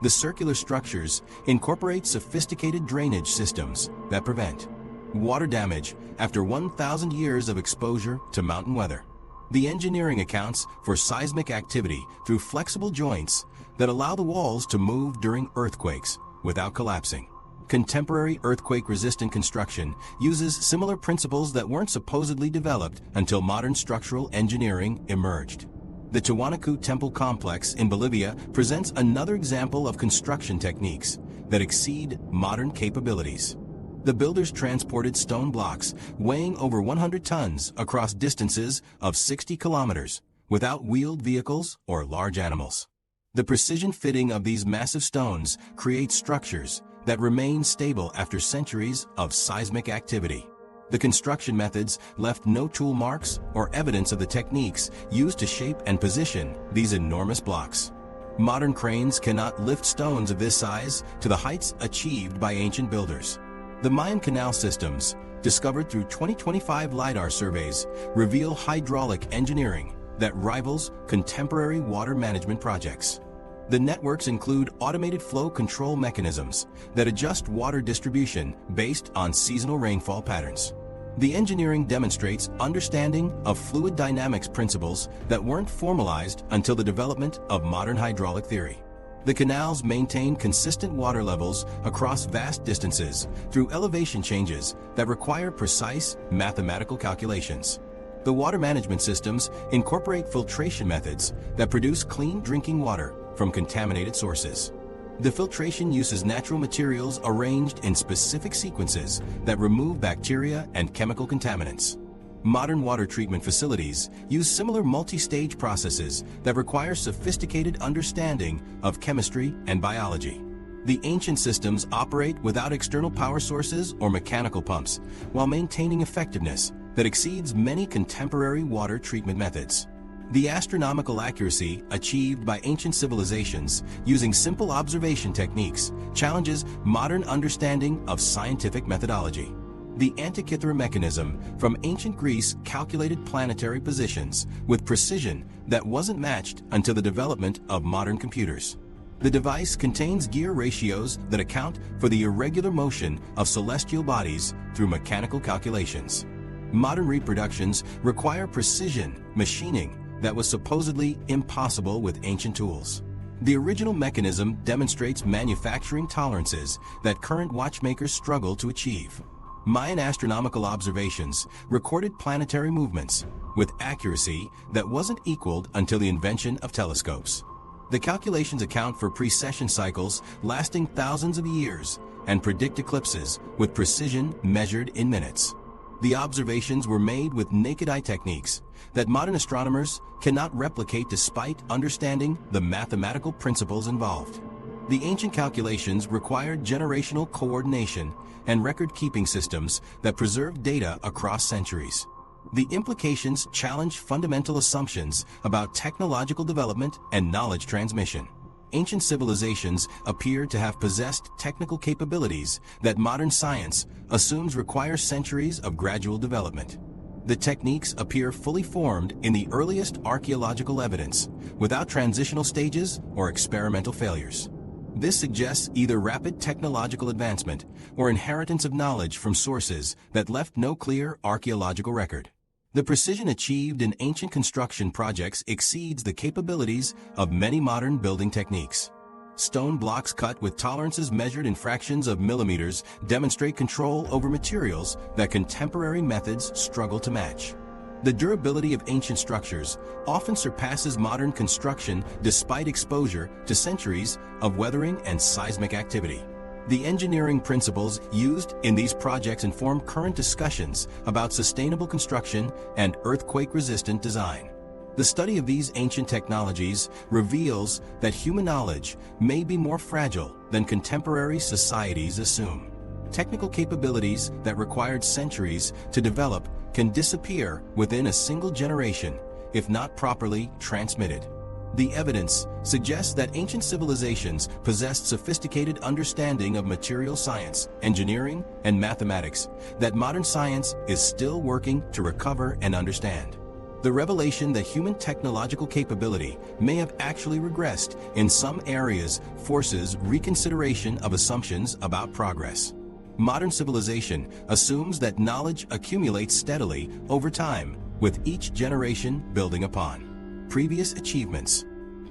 The circular structures incorporate sophisticated drainage systems that prevent water damage after 1,000 years of exposure to mountain weather. The engineering accounts for seismic activity through flexible joints that allow the walls to move during earthquakes without collapsing. Contemporary earthquake-resistant construction uses similar principles that weren't supposedly developed until modern structural engineering emerged. The Tiwanaku Temple complex in Bolivia presents another example of construction techniques that exceed modern capabilities. The builders transported stone blocks weighing over 100 tons across distances of 60 kilometers without wheeled vehicles or large animals. The precision fitting of these massive stones creates structures that remain stable after centuries of seismic activity. The construction methods left no tool marks or evidence of the techniques used to shape and position these enormous blocks. Modern cranes cannot lift stones of this size to the heights achieved by ancient builders. The Mayan canal systems, discovered through 2025 LIDAR surveys, reveal hydraulic engineering that rivals contemporary water management projects. The networks include automated flow control mechanisms that adjust water distribution based on seasonal rainfall patterns. The engineering demonstrates understanding of fluid dynamics principles that weren't formalized until the development of modern hydraulic theory. The canals maintain consistent water levels across vast distances through elevation changes that require precise mathematical calculations. The water management systems incorporate filtration methods that produce clean drinking water from contaminated sources. The filtration uses natural materials arranged in specific sequences that remove bacteria and chemical contaminants. Modern water treatment facilities use similar multi-stage processes that require sophisticated understanding of chemistry and biology. The ancient systems operate without external power sources or mechanical pumps, while maintaining effectiveness that exceeds many contemporary water treatment methods. The astronomical accuracy achieved by ancient civilizations using simple observation techniques challenges modern understanding of scientific methodology. The Antikythera mechanism from ancient Greece calculated planetary positions with precision that wasn't matched until the development of modern computers. The device contains gear ratios that account for the irregular motion of celestial bodies through mechanical calculations. Modern reproductions require precision machining that was supposedly impossible with ancient tools. The original mechanism demonstrates manufacturing tolerances that current watchmakers struggle to achieve. Mayan astronomical observations recorded planetary movements with accuracy that wasn't equaled until the invention of telescopes. The calculations account for precession cycles lasting thousands of years and predict eclipses with precision measured in minutes. The observations were made with naked eye techniques that modern astronomers cannot replicate despite understanding the mathematical principles involved. The ancient calculations required generational coordination and record-keeping systems that preserved data across centuries. The implications challenge fundamental assumptions about technological development and knowledge transmission. Ancient civilizations appear to have possessed technical capabilities that modern science assumes require centuries of gradual development. The techniques appear fully formed in the earliest archaeological evidence, without transitional stages or experimental failures. This suggests either rapid technological advancement or inheritance of knowledge from sources that left no clear archaeological record. The precision achieved in ancient construction projects exceeds the capabilities of many modern building techniques. Stone blocks cut with tolerances measured in fractions of millimeters demonstrate control over materials that contemporary methods struggle to match. The durability of ancient structures often surpasses modern construction despite exposure to centuries of weathering and seismic activity. The engineering principles used in these projects inform current discussions about sustainable construction and earthquake-resistant design. The study of these ancient technologies reveals that human knowledge may be more fragile than contemporary societies assume. Technical capabilities that required centuries to develop can disappear within a single generation if not properly transmitted. The evidence suggests that ancient civilizations possessed sophisticated understanding of material science, engineering, and mathematics that modern science is still working to recover and understand. The revelation that human technological capability may have actually regressed in some areas forces reconsideration of assumptions about progress. Modern civilization assumes that knowledge accumulates steadily over time, with each generation building upon previous achievements.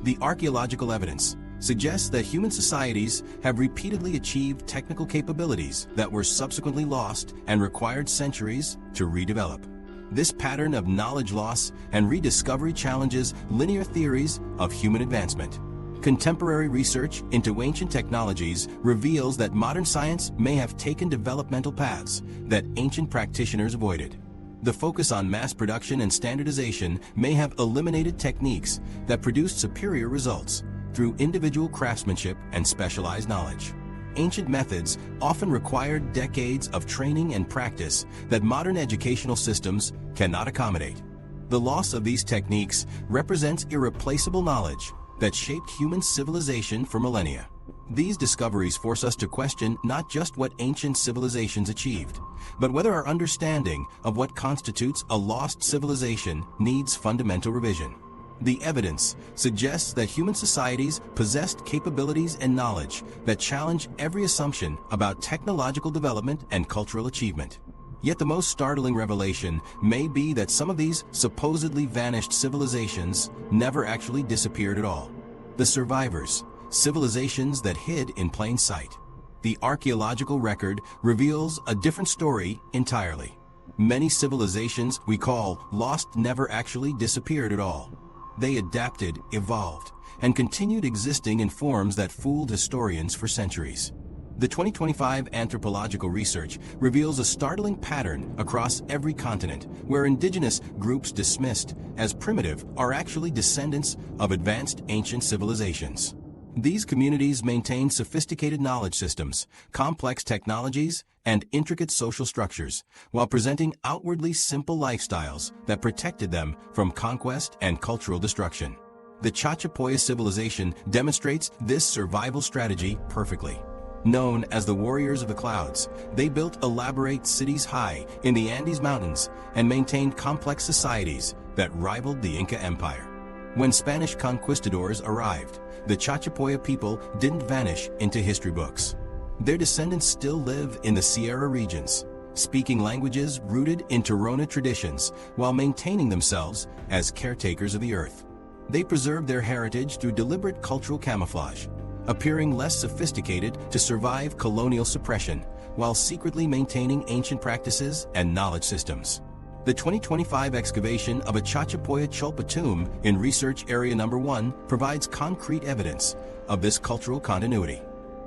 The archaeological evidence suggests that human societies have repeatedly achieved technical capabilities that were subsequently lost and required centuries to redevelop. This pattern of knowledge loss and rediscovery challenges linear theories of human advancement. Contemporary research into ancient technologies reveals that modern science may have taken developmental paths that ancient practitioners avoided. The focus on mass production and standardization may have eliminated techniques that produced superior results through individual craftsmanship and specialized knowledge. Ancient methods often required decades of training and practice that modern educational systems cannot accommodate. The loss of these techniques represents irreplaceable knowledge that shaped human civilization for millennia. These discoveries force us to question not just what ancient civilizations achieved, but whether our understanding of what constitutes a lost civilization needs fundamental revision. The evidence suggests that human societies possessed capabilities and knowledge that challenge every assumption about technological development and cultural achievement. Yet the most startling revelation may be that some of these supposedly vanished civilizations never actually disappeared at all. The survivors, civilizations that hid in plain sight. The archaeological record reveals a different story entirely. Many civilizations we call lost never actually disappeared at all. They adapted, evolved, and continued existing in forms that fooled historians for centuries. The 2025 anthropological research reveals a startling pattern across every continent, where indigenous groups dismissed as primitive are actually descendants of advanced ancient civilizations. These communities maintain sophisticated knowledge systems, complex technologies, and intricate social structures, while presenting outwardly simple lifestyles that protected them from conquest and cultural destruction. The Chachapoya civilization demonstrates this survival strategy perfectly. Known as the Warriors of the Clouds, they built elaborate cities high in the Andes Mountains and maintained complex societies that rivaled the Inca Empire. When Spanish conquistadors arrived, the Chachapoya people didn't vanish into history books. Their descendants still live in the Sierra regions, speaking languages rooted in Torona traditions while maintaining themselves as caretakers of the earth. They preserved their heritage through deliberate cultural camouflage, appearing less sophisticated to survive colonial suppression while secretly maintaining ancient practices and knowledge systems. The 2025 excavation of a Chachapoya Cholpa tomb in Research Area No. 1 provides concrete evidence of this cultural continuity.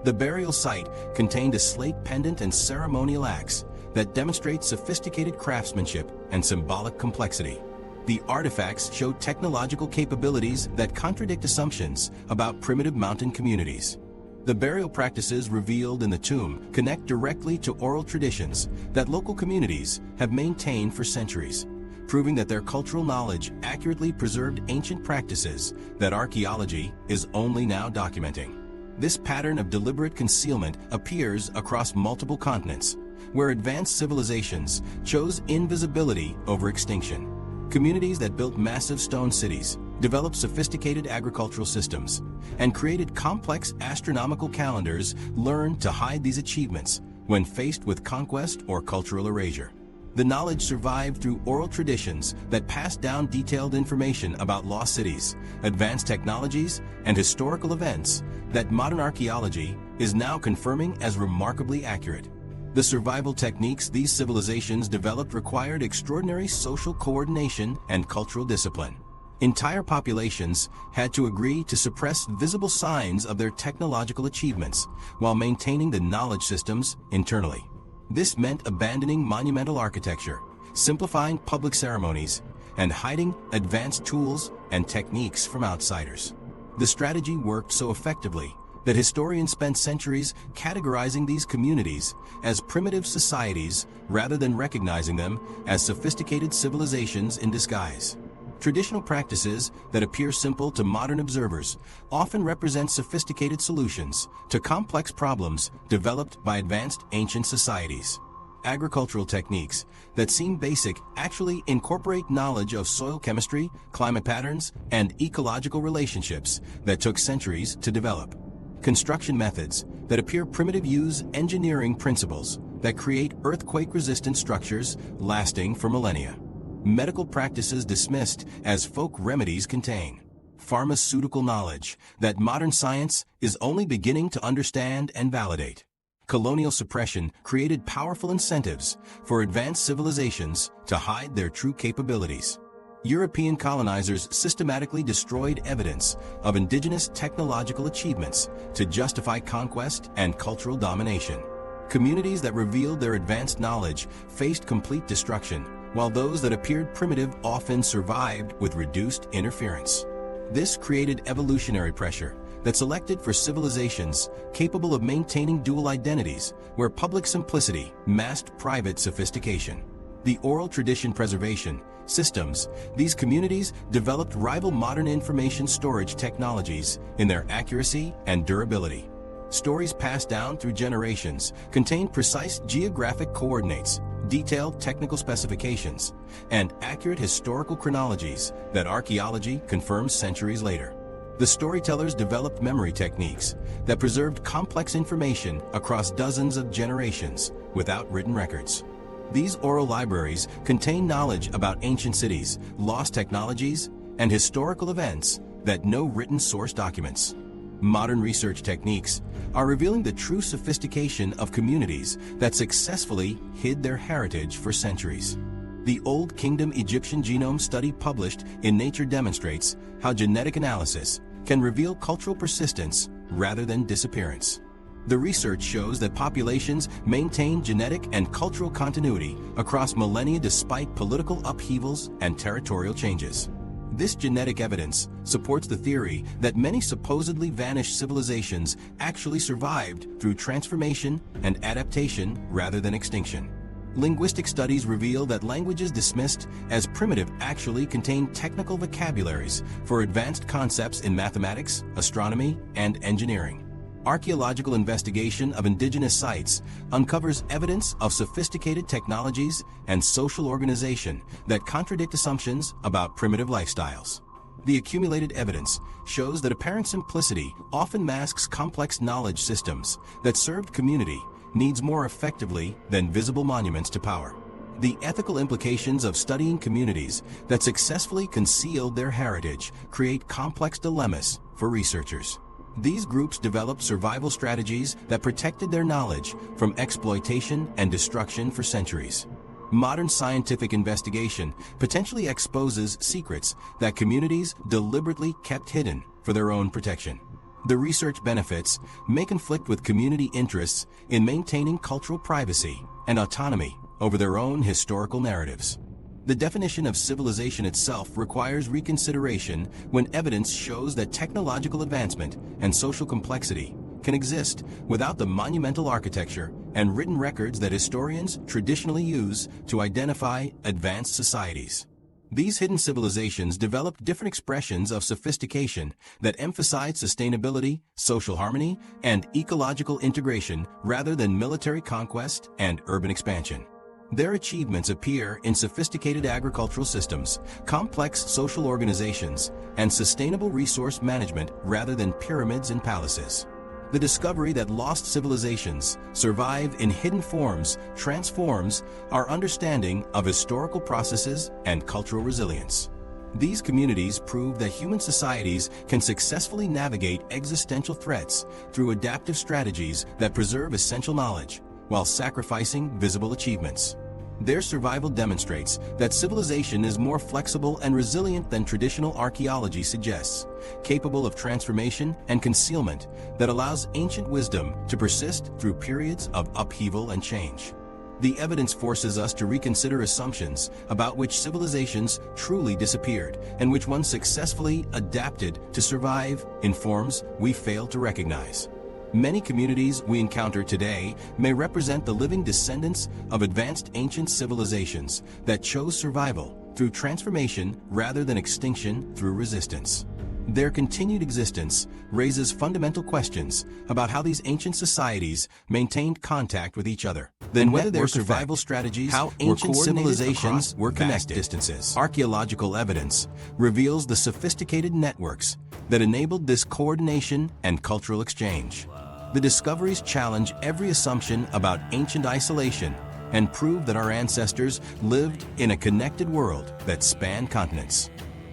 The burial site contained a slate pendant and ceremonial axe that demonstrate sophisticated craftsmanship and symbolic complexity. The artifacts show technological capabilities that contradict assumptions about primitive mountain communities. The burial practices revealed in the tomb connect directly to oral traditions that local communities have maintained for centuries, proving that their cultural knowledge accurately preserved ancient practices that archaeology is only now documenting. This pattern of deliberate concealment appears across multiple continents, where advanced civilizations chose invisibility over extinction. Communities that built massive stone cities, developed sophisticated agricultural systems, and created complex astronomical calendars learned to hide these achievements when faced with conquest or cultural erasure. The knowledge survived through oral traditions that passed down detailed information about lost cities, advanced technologies, and historical events that modern archaeology is now confirming as remarkably accurate. The survival techniques these civilizations developed required extraordinary social coordination and cultural discipline. Entire populations had to agree to suppress visible signs of their technological achievements while maintaining the knowledge systems internally. This meant abandoning monumental architecture, simplifying public ceremonies, and hiding advanced tools and techniques from outsiders. The strategy worked so effectively that historians spent centuries categorizing these communities as primitive societies rather than recognizing them as sophisticated civilizations in disguise. Traditional practices that appear simple to modern observers often represent sophisticated solutions to complex problems developed by advanced ancient societies. Agricultural techniques that seem basic actually incorporate knowledge of soil chemistry, climate patterns, and ecological relationships that took centuries to develop. Construction methods that appear primitive use engineering principles that create earthquake-resistant structures lasting for millennia. Medical practices dismissed as folk remedies contain pharmaceutical knowledge that modern science is only beginning to understand and validate. Colonial suppression created powerful incentives for advanced civilizations to hide their true capabilities. European colonizers systematically destroyed evidence of indigenous technological achievements to justify conquest and cultural domination. Communities that revealed their advanced knowledge faced complete destruction, while those that appeared primitive often survived with reduced interference. This created evolutionary pressure that selected for civilizations capable of maintaining dual identities, where public simplicity masked private sophistication. The oral tradition preservation systems, these communities developed rival modern information storage technologies in their accuracy and durability. Stories passed down through generations contain precise geographic coordinates, detailed technical specifications, and accurate historical chronologies that archaeology confirms centuries later. The storytellers developed memory techniques that preserved complex information across dozens of generations without written records. These oral libraries contain knowledge about ancient cities, lost technologies, and historical events that no written source documents. Modern research techniques are revealing the true sophistication of communities that successfully hid their heritage for centuries. The Old Kingdom Egyptian Genome Study published in Nature demonstrates how genetic analysis can reveal cultural persistence rather than disappearance. The research shows that populations maintain genetic and cultural continuity across millennia despite political upheavals and territorial changes. This genetic evidence supports the theory that many supposedly vanished civilizations actually survived through transformation and adaptation rather than extinction. Linguistic studies reveal that languages dismissed as primitive actually contain technical vocabularies for advanced concepts in mathematics, astronomy, and engineering. Archaeological investigation of indigenous sites uncovers evidence of sophisticated technologies and social organization that contradict assumptions about primitive lifestyles. The accumulated evidence shows that apparent simplicity often masks complex knowledge systems that served community needs more effectively than visible monuments to power. The ethical implications of studying communities that successfully concealed their heritage create complex dilemmas for researchers. These groups developed survival strategies that protected their knowledge from exploitation and destruction for centuries. Modern scientific investigation potentially exposes secrets that communities deliberately kept hidden for their own protection. The research benefits may conflict with community interests in maintaining cultural privacy and autonomy over their own historical narratives. The definition of civilization itself requires reconsideration when evidence shows that technological advancement and social complexity can exist without the monumental architecture and written records that historians traditionally use to identify advanced societies. These hidden civilizations developed different expressions of sophistication that emphasize sustainability, social harmony, and ecological integration rather than military conquest and urban expansion. Their achievements appear in sophisticated agricultural systems, complex social organizations, and sustainable resource management rather than pyramids and palaces. The discovery that lost civilizations survive in hidden forms transforms our understanding of historical processes and cultural resilience. These communities prove that human societies can successfully navigate existential threats through adaptive strategies that preserve essential knowledge while sacrificing visible achievements. Their survival demonstrates that civilization is more flexible and resilient than traditional archaeology suggests, capable of transformation and concealment that allows ancient wisdom to persist through periods of upheaval and change. The evidence forces us to reconsider assumptions about which civilizations truly disappeared and which ones successfully adapted to survive in forms we fail to recognize. Many communities we encounter today may represent the living descendants of advanced ancient civilizations that chose survival through transformation rather than extinction through resistance. Their continued existence raises fundamental questions about how these ancient societies maintained contact with each other, then whether their survival strategies how ancient civilizations were connected. Distances. Archaeological evidence reveals the sophisticated networks that enabled this coordination and cultural exchange. The discoveries challenge every assumption about ancient isolation and prove that our ancestors lived in a connected world that spanned continents.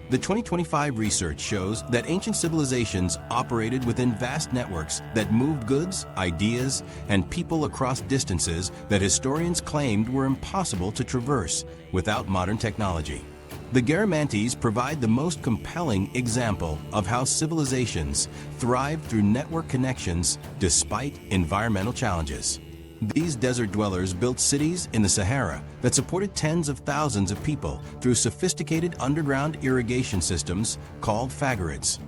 The 2025 research shows that ancient civilizations operated within vast networks that moved goods, ideas, and people across distances that historians claimed were impossible to traverse without modern technology. The Garamantes provide the most compelling example of how civilizations thrive through network connections despite environmental challenges. These desert dwellers built cities in the Sahara that supported tens of thousands of people through sophisticated underground irrigation systems called phagorids.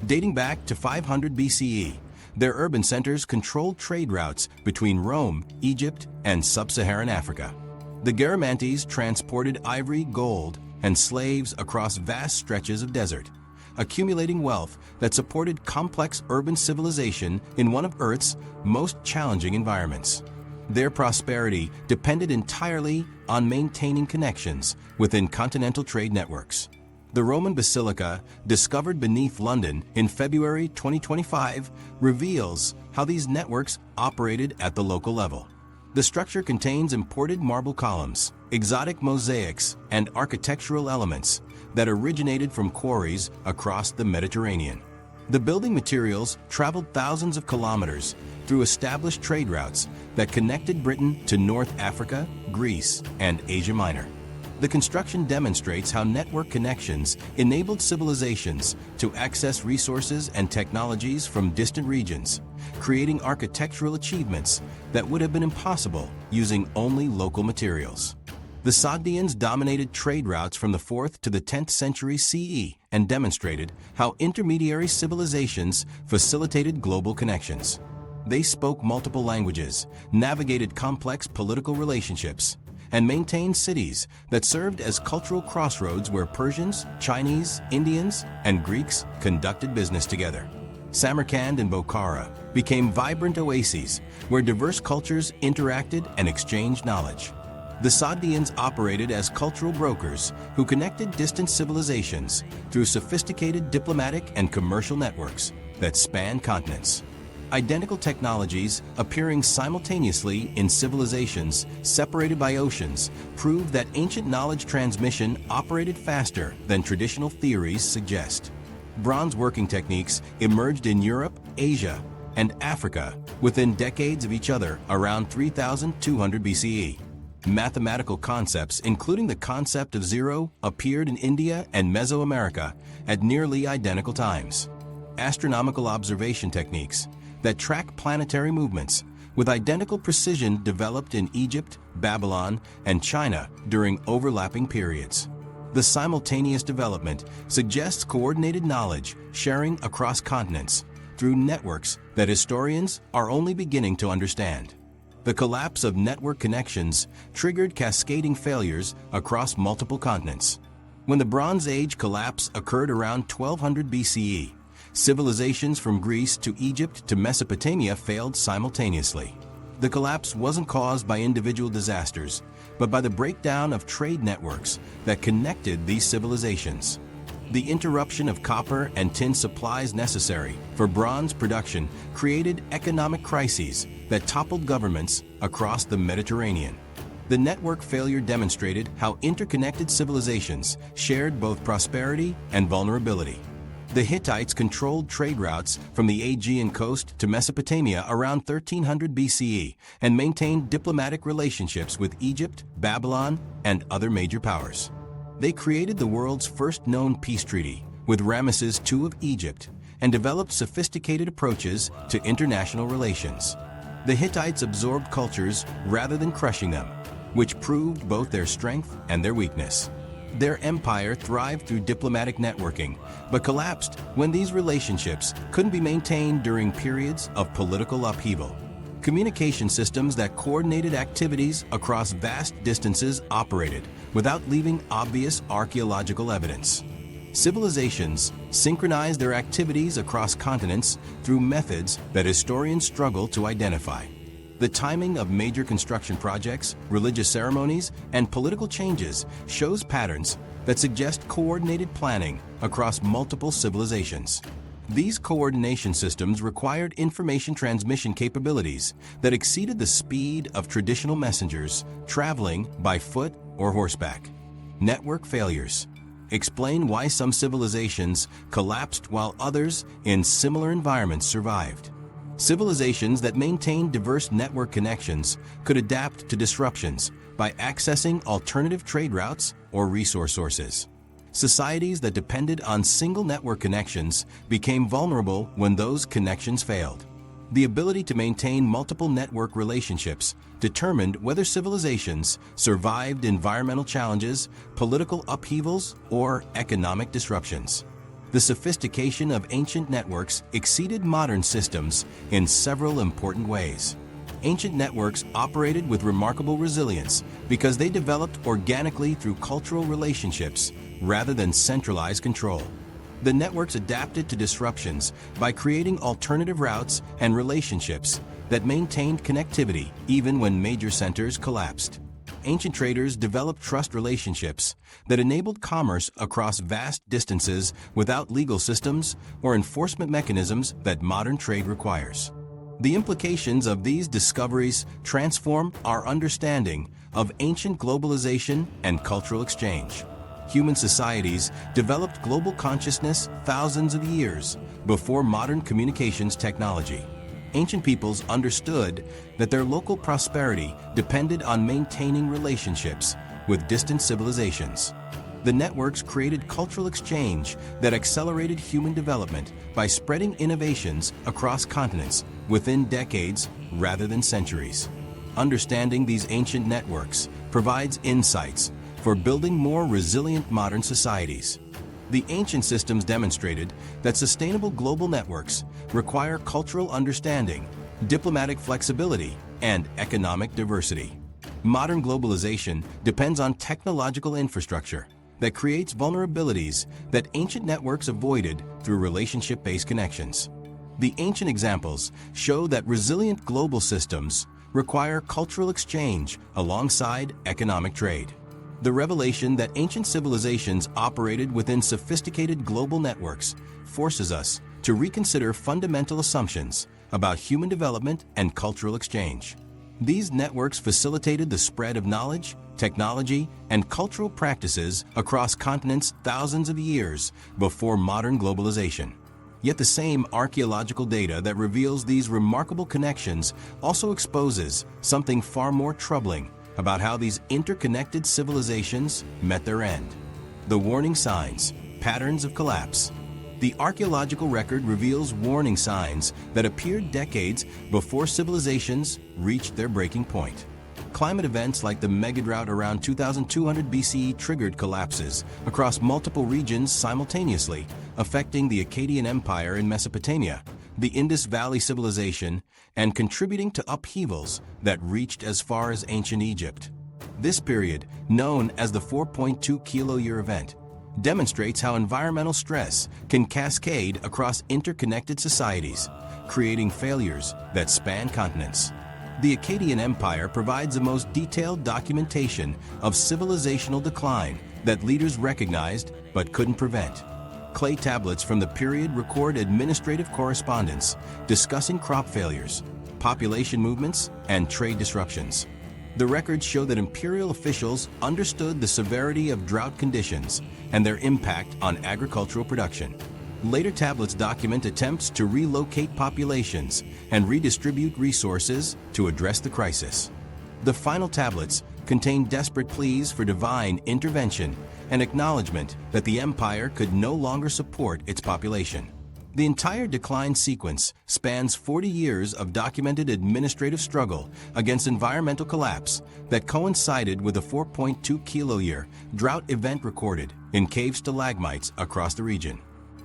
Dating back to 500 BCE, their urban centers controlled trade routes between Rome, Egypt, and sub-Saharan Africa. The Garamantes transported ivory, gold, and slaves across vast stretches of desert, accumulating wealth that supported complex urban civilization in one of Earth's most challenging environments. Their prosperity depended entirely on maintaining connections within continental trade networks. The Roman Basilica, discovered beneath London in February 2025, reveals how these networks operated at the local level. The structure contains imported marble columns, exotic mosaics, and architectural elements that originated from quarries across the Mediterranean. The building materials traveled thousands of kilometers through established trade routes that connected Britain to North Africa, Greece, and Asia Minor. The construction demonstrates how network connections enabled civilizations to access resources and technologies from distant regions, creating architectural achievements that would have been impossible using only local materials. The Sogdians dominated trade routes from the 4th to the 10th century CE and demonstrated how intermediary civilizations facilitated global connections. They spoke multiple languages, navigated complex political relationships, and maintained cities that served as cultural crossroads where Persians, Chinese, Indians, and Greeks conducted business together. Samarkand and Bokhara became vibrant oases where diverse cultures interacted and exchanged knowledge. The Sogdians operated as cultural brokers who connected distant civilizations through sophisticated diplomatic and commercial networks that spanned continents. Identical technologies appearing simultaneously in civilizations separated by oceans prove that ancient knowledge transmission operated faster than traditional theories suggest. Bronze working techniques emerged in Europe, Asia, and Africa within decades of each other around 3200 BCE. Mathematical concepts, including the concept of zero, appeared in India and Mesoamerica at nearly identical times. Astronomical observation techniques that track planetary movements with identical precision developed in Egypt, Babylon, and China during overlapping periods. The simultaneous development suggests coordinated knowledge sharing across continents through networks that historians are only beginning to understand. The collapse of network connections triggered cascading failures across multiple continents. When the Bronze Age collapse occurred around 1200 BCE, civilizations from Greece to Egypt to Mesopotamia failed simultaneously. The collapse wasn't caused by individual disasters, but by the breakdown of trade networks that connected these civilizations. The interruption of copper and tin supplies necessary for bronze production created economic crises that toppled governments across the Mediterranean. The network failure demonstrated how interconnected civilizations shared both prosperity and vulnerability. The Hittites controlled trade routes from the Aegean coast to Mesopotamia around 1300 BCE and maintained diplomatic relationships with Egypt, Babylon, and other major powers. They created the world's first known peace treaty with Ramesses II of Egypt and developed sophisticated approaches to international relations. The Hittites absorbed cultures rather than crushing them, which proved both their strength and their weakness. Their empire thrived through diplomatic networking, but collapsed when these relationships couldn't be maintained during periods of political upheaval. Communication systems that coordinated activities across vast distances operated without leaving obvious archaeological evidence. Civilizations synchronized their activities across continents through methods that historians struggle to identify. The timing of major construction projects, religious ceremonies, and political changes shows patterns that suggest coordinated planning across multiple civilizations. These coordination systems required information transmission capabilities that exceeded the speed of traditional messengers traveling by foot or horseback. Network failures explain why some civilizations collapsed while others in similar environments survived. Civilizations that maintained diverse network connections could adapt to disruptions by accessing alternative trade routes or resource sources. Societies that depended on single network connections became vulnerable when those connections failed. The ability to maintain multiple network relationships determined whether civilizations survived environmental challenges, political upheavals, or economic disruptions. The sophistication of ancient networks exceeded modern systems in several important ways. Ancient networks operated with remarkable resilience because they developed organically through cultural relationships rather than centralized control. The networks adapted to disruptions by creating alternative routes and relationships that maintained connectivity even when major centers collapsed. Ancient traders developed trust relationships that enabled commerce across vast distances without legal systems or enforcement mechanisms that modern trade requires. The implications of these discoveries transform our understanding of ancient globalization and cultural exchange. Human societies developed global consciousness thousands of years before modern communications technology. Ancient peoples understood that their local prosperity depended on maintaining relationships with distant civilizations. The networks created cultural exchange that accelerated human development by spreading innovations across continents within decades rather than centuries. Understanding these ancient networks provides insights for building more resilient modern societies. The ancient systems demonstrated that sustainable global networks require cultural understanding, diplomatic flexibility, and economic diversity. Modern globalization depends on technological infrastructure that creates vulnerabilities that ancient networks avoided through relationship-based connections. The ancient examples show that resilient global systems require cultural exchange alongside economic trade. The revelation that ancient civilizations operated within sophisticated global networks forces us to reconsider fundamental assumptions about human development and cultural exchange. These networks facilitated the spread of knowledge, technology, and cultural practices across continents thousands of years before modern globalization. Yet the same archaeological data that reveals these remarkable connections also exposes something far more troubling about how these interconnected civilizations met their end. The warning signs, patterns of collapse. The archaeological record reveals warning signs that appeared decades before civilizations reached their breaking point. Climate events like the Mega-Drought around 2200 BCE triggered collapses across multiple regions simultaneously, affecting the Akkadian Empire in Mesopotamia, the Indus Valley Civilization, and contributing to upheavals that reached as far as ancient Egypt. This period, known as the 4.2 kilo-year event, demonstrates how environmental stress can cascade across interconnected societies, creating failures that span continents. The Akkadian Empire provides the most detailed documentation of civilizational decline that leaders recognized but couldn't prevent. Clay tablets from the period record administrative correspondence discussing crop failures, population movements, and trade disruptions. The records show that imperial officials understood the severity of drought conditions and their impact on agricultural production. Later tablets document attempts to relocate populations and redistribute resources to address the crisis. The final tablets contain desperate pleas for divine intervention and acknowledgement that the empire could no longer support its population. The entire decline sequence spans 40 years of documented administrative struggle against environmental collapse that coincided with a 4.2 kiloyear drought event recorded in cave stalagmites across the region.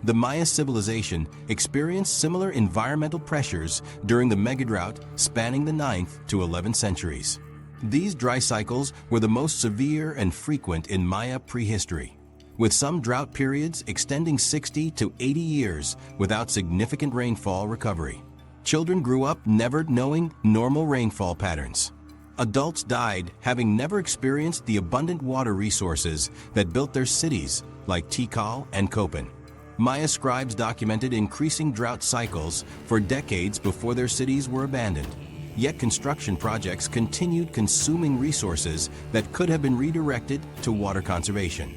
The Maya civilization experienced similar environmental pressures during the Mega-Drought spanning the 9th to 11th centuries. These dry cycles were the most severe and frequent in Maya prehistory, with some drought periods extending 60 to 80 years without significant rainfall recovery. Children grew up never knowing normal rainfall patterns. Adults died having never experienced the abundant water resources that built their cities, like Tikal and Köpen. Maya scribes documented increasing drought cycles for decades before their cities were abandoned. Yet construction projects continued consuming resources that could have been redirected to water conservation.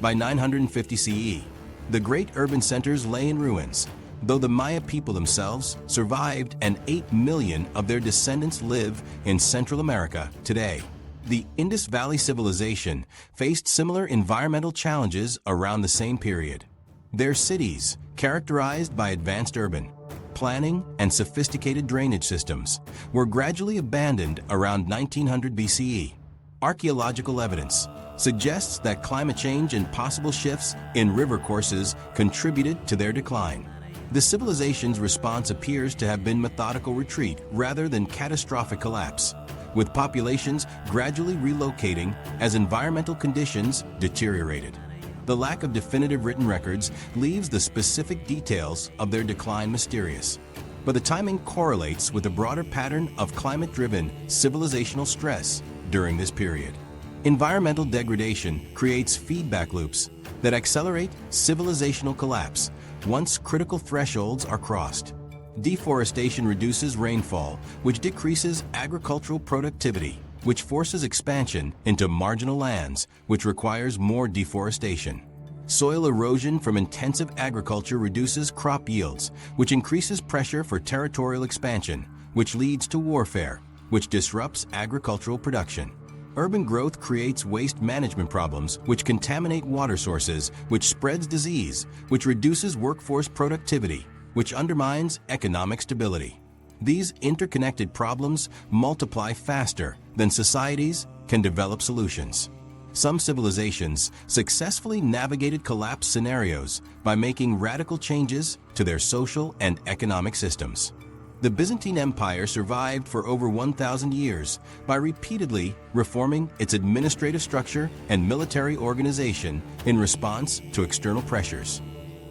By 950 CE, the great urban centers lay in ruins, though the Maya people themselves survived and 8 million of their descendants live in Central America today. The Indus Valley civilization faced similar environmental challenges around the same period. Their cities, characterized by advanced urban planning and sophisticated drainage systems, were gradually abandoned around 1900 BCE. Archaeological evidence suggests that climate change and possible shifts in river courses contributed to their decline. The civilization's response appears to have been methodical retreat rather than catastrophic collapse, with populations gradually relocating as environmental conditions deteriorated. The lack of definitive written records leaves the specific details of their decline mysterious, but the timing correlates with a broader pattern of climate-driven civilizational stress during this period. Environmental degradation creates feedback loops that accelerate civilizational collapse once critical thresholds are crossed. Deforestation reduces rainfall, which decreases agricultural productivity, which forces expansion into marginal lands, which requires more deforestation. Soil erosion from intensive agriculture reduces crop yields, which increases pressure for territorial expansion, which leads to warfare, which disrupts agricultural production. Urban growth creates waste management problems, which contaminate water sources, which spreads disease, which reduces workforce productivity, which undermines economic stability. These interconnected problems multiply faster than societies can develop solutions. Some civilizations successfully navigated collapse scenarios by making radical changes to their social and economic systems. The Byzantine Empire survived for over 1,000 years by repeatedly reforming its administrative structure and military organization in response to external pressures.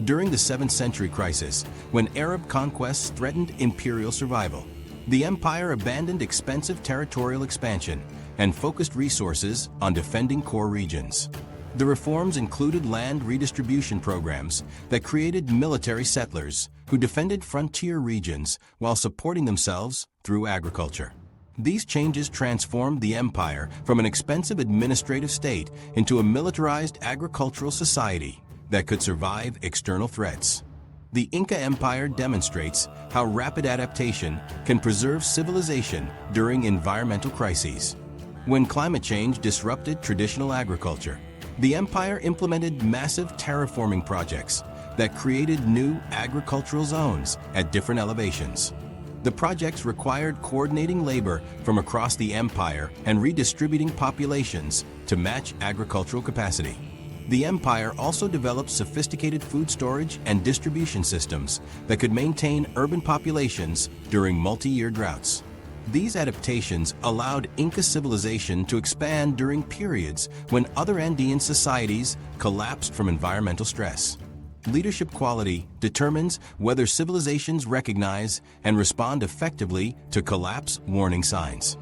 During the 7th century crisis, when Arab conquests threatened imperial survival, the empire abandoned expensive territorial expansion and focused resources on defending core regions. The reforms included land redistribution programs that created military settlers who defended frontier regions while supporting themselves through agriculture. These changes transformed the empire from an expensive administrative state into a militarized agricultural society that could survive external threats. The Inca Empire demonstrates how rapid adaptation can preserve civilization during environmental crises. When climate change disrupted traditional agriculture, the empire implemented massive terraforming projects that created new agricultural zones at different elevations. The projects required coordinating labor from across the empire and redistributing populations to match agricultural capacity. The empire also developed sophisticated food storage and distribution systems that could maintain urban populations during multi-year droughts. These adaptations allowed Inca civilization to expand during periods when other Andean societies collapsed from environmental stress. Leadership quality determines whether civilizations recognize and respond effectively to collapse warning signs.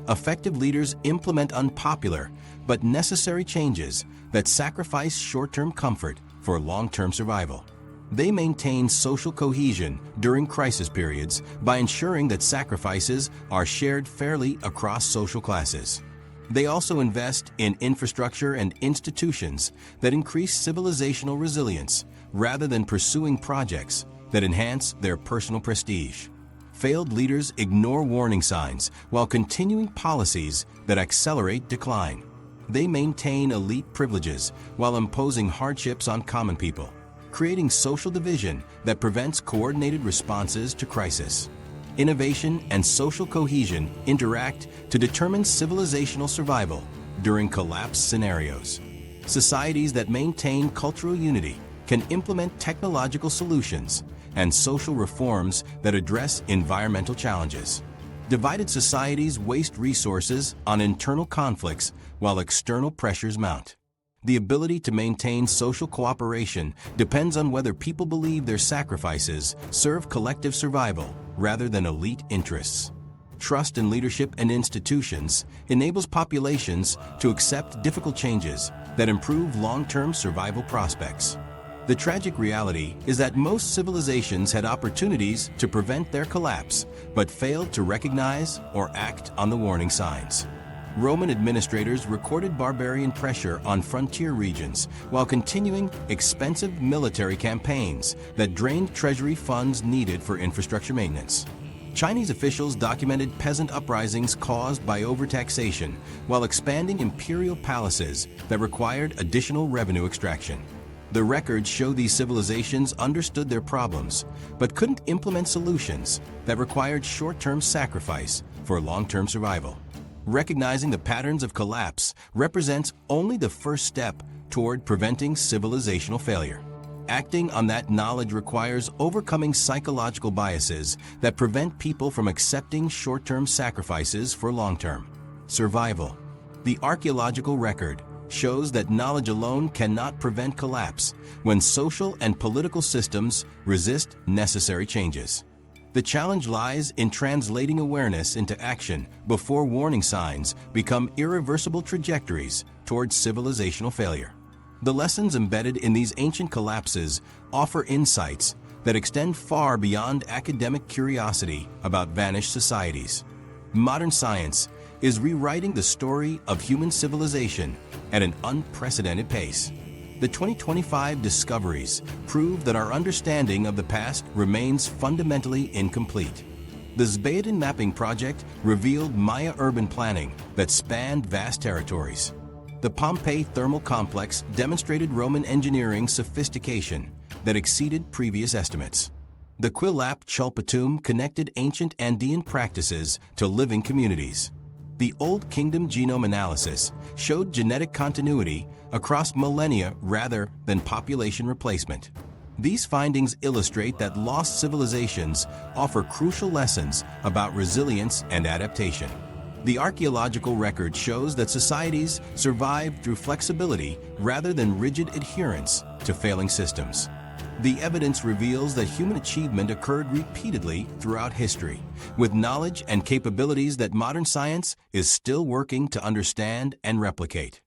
Effective leaders implement unpopular but necessary changes that sacrifice short-term comfort for long-term survival. They maintain social cohesion during crisis periods by ensuring that sacrifices are shared fairly across social classes. They also invest in infrastructure and institutions that increase civilizational resilience rather than pursuing projects that enhance their personal prestige. Failed leaders ignore warning signs while continuing policies that accelerate decline. They maintain elite privileges while imposing hardships on common people, creating social division that prevents coordinated responses to crisis. Innovation and social cohesion interact to determine civilizational survival during collapse scenarios. Societies that maintain cultural unity can implement technological solutions and social reforms that address environmental challenges. Divided societies waste resources on internal conflicts while external pressures mount. The ability to maintain social cooperation depends on whether people believe their sacrifices serve collective survival rather than elite interests. Trust in leadership and institutions enables populations to accept difficult changes that improve long-term survival prospects. The tragic reality is that most civilizations had opportunities to prevent their collapse, but failed to recognize or act on the warning signs. Roman administrators recorded barbarian pressure on frontier regions while continuing expensive military campaigns that drained treasury funds needed for infrastructure maintenance. Chinese officials documented peasant uprisings caused by overtaxation while expanding imperial palaces that required additional revenue extraction. The records show these civilizations understood their problems, but couldn't implement solutions that required short-term sacrifice for long-term survival. Recognizing the patterns of collapse represents only the first step toward preventing civilizational failure. Acting on that knowledge requires overcoming psychological biases that prevent people from accepting short-term sacrifices for long-term survival. The archaeological record shows that knowledge alone cannot prevent collapse when social and political systems resist necessary changes. The challenge lies in translating awareness into action before warning signs become irreversible trajectories towards civilizational failure. The lessons embedded in these ancient collapses offer insights that extend far beyond academic curiosity about vanished societies. Modern science is rewriting the story of human civilization at an unprecedented pace. The 2025 discoveries prove that our understanding of the past remains fundamentally incomplete. The Zbaydin mapping project revealed Maya urban planning that spanned vast territories. The Pompeii thermal complex demonstrated Roman engineering sophistication that exceeded previous estimates. The Quilap Chulpatum connected ancient Andean practices to living communities. The Old Kingdom genome analysis showed genetic continuity across millennia rather than population replacement. These findings illustrate that lost civilizations offer crucial lessons about resilience and adaptation. The archaeological record shows that societies survive through flexibility rather than rigid adherence to failing systems. The evidence reveals that human achievement occurred repeatedly throughout history, with knowledge and capabilities that modern science is still working to understand and replicate.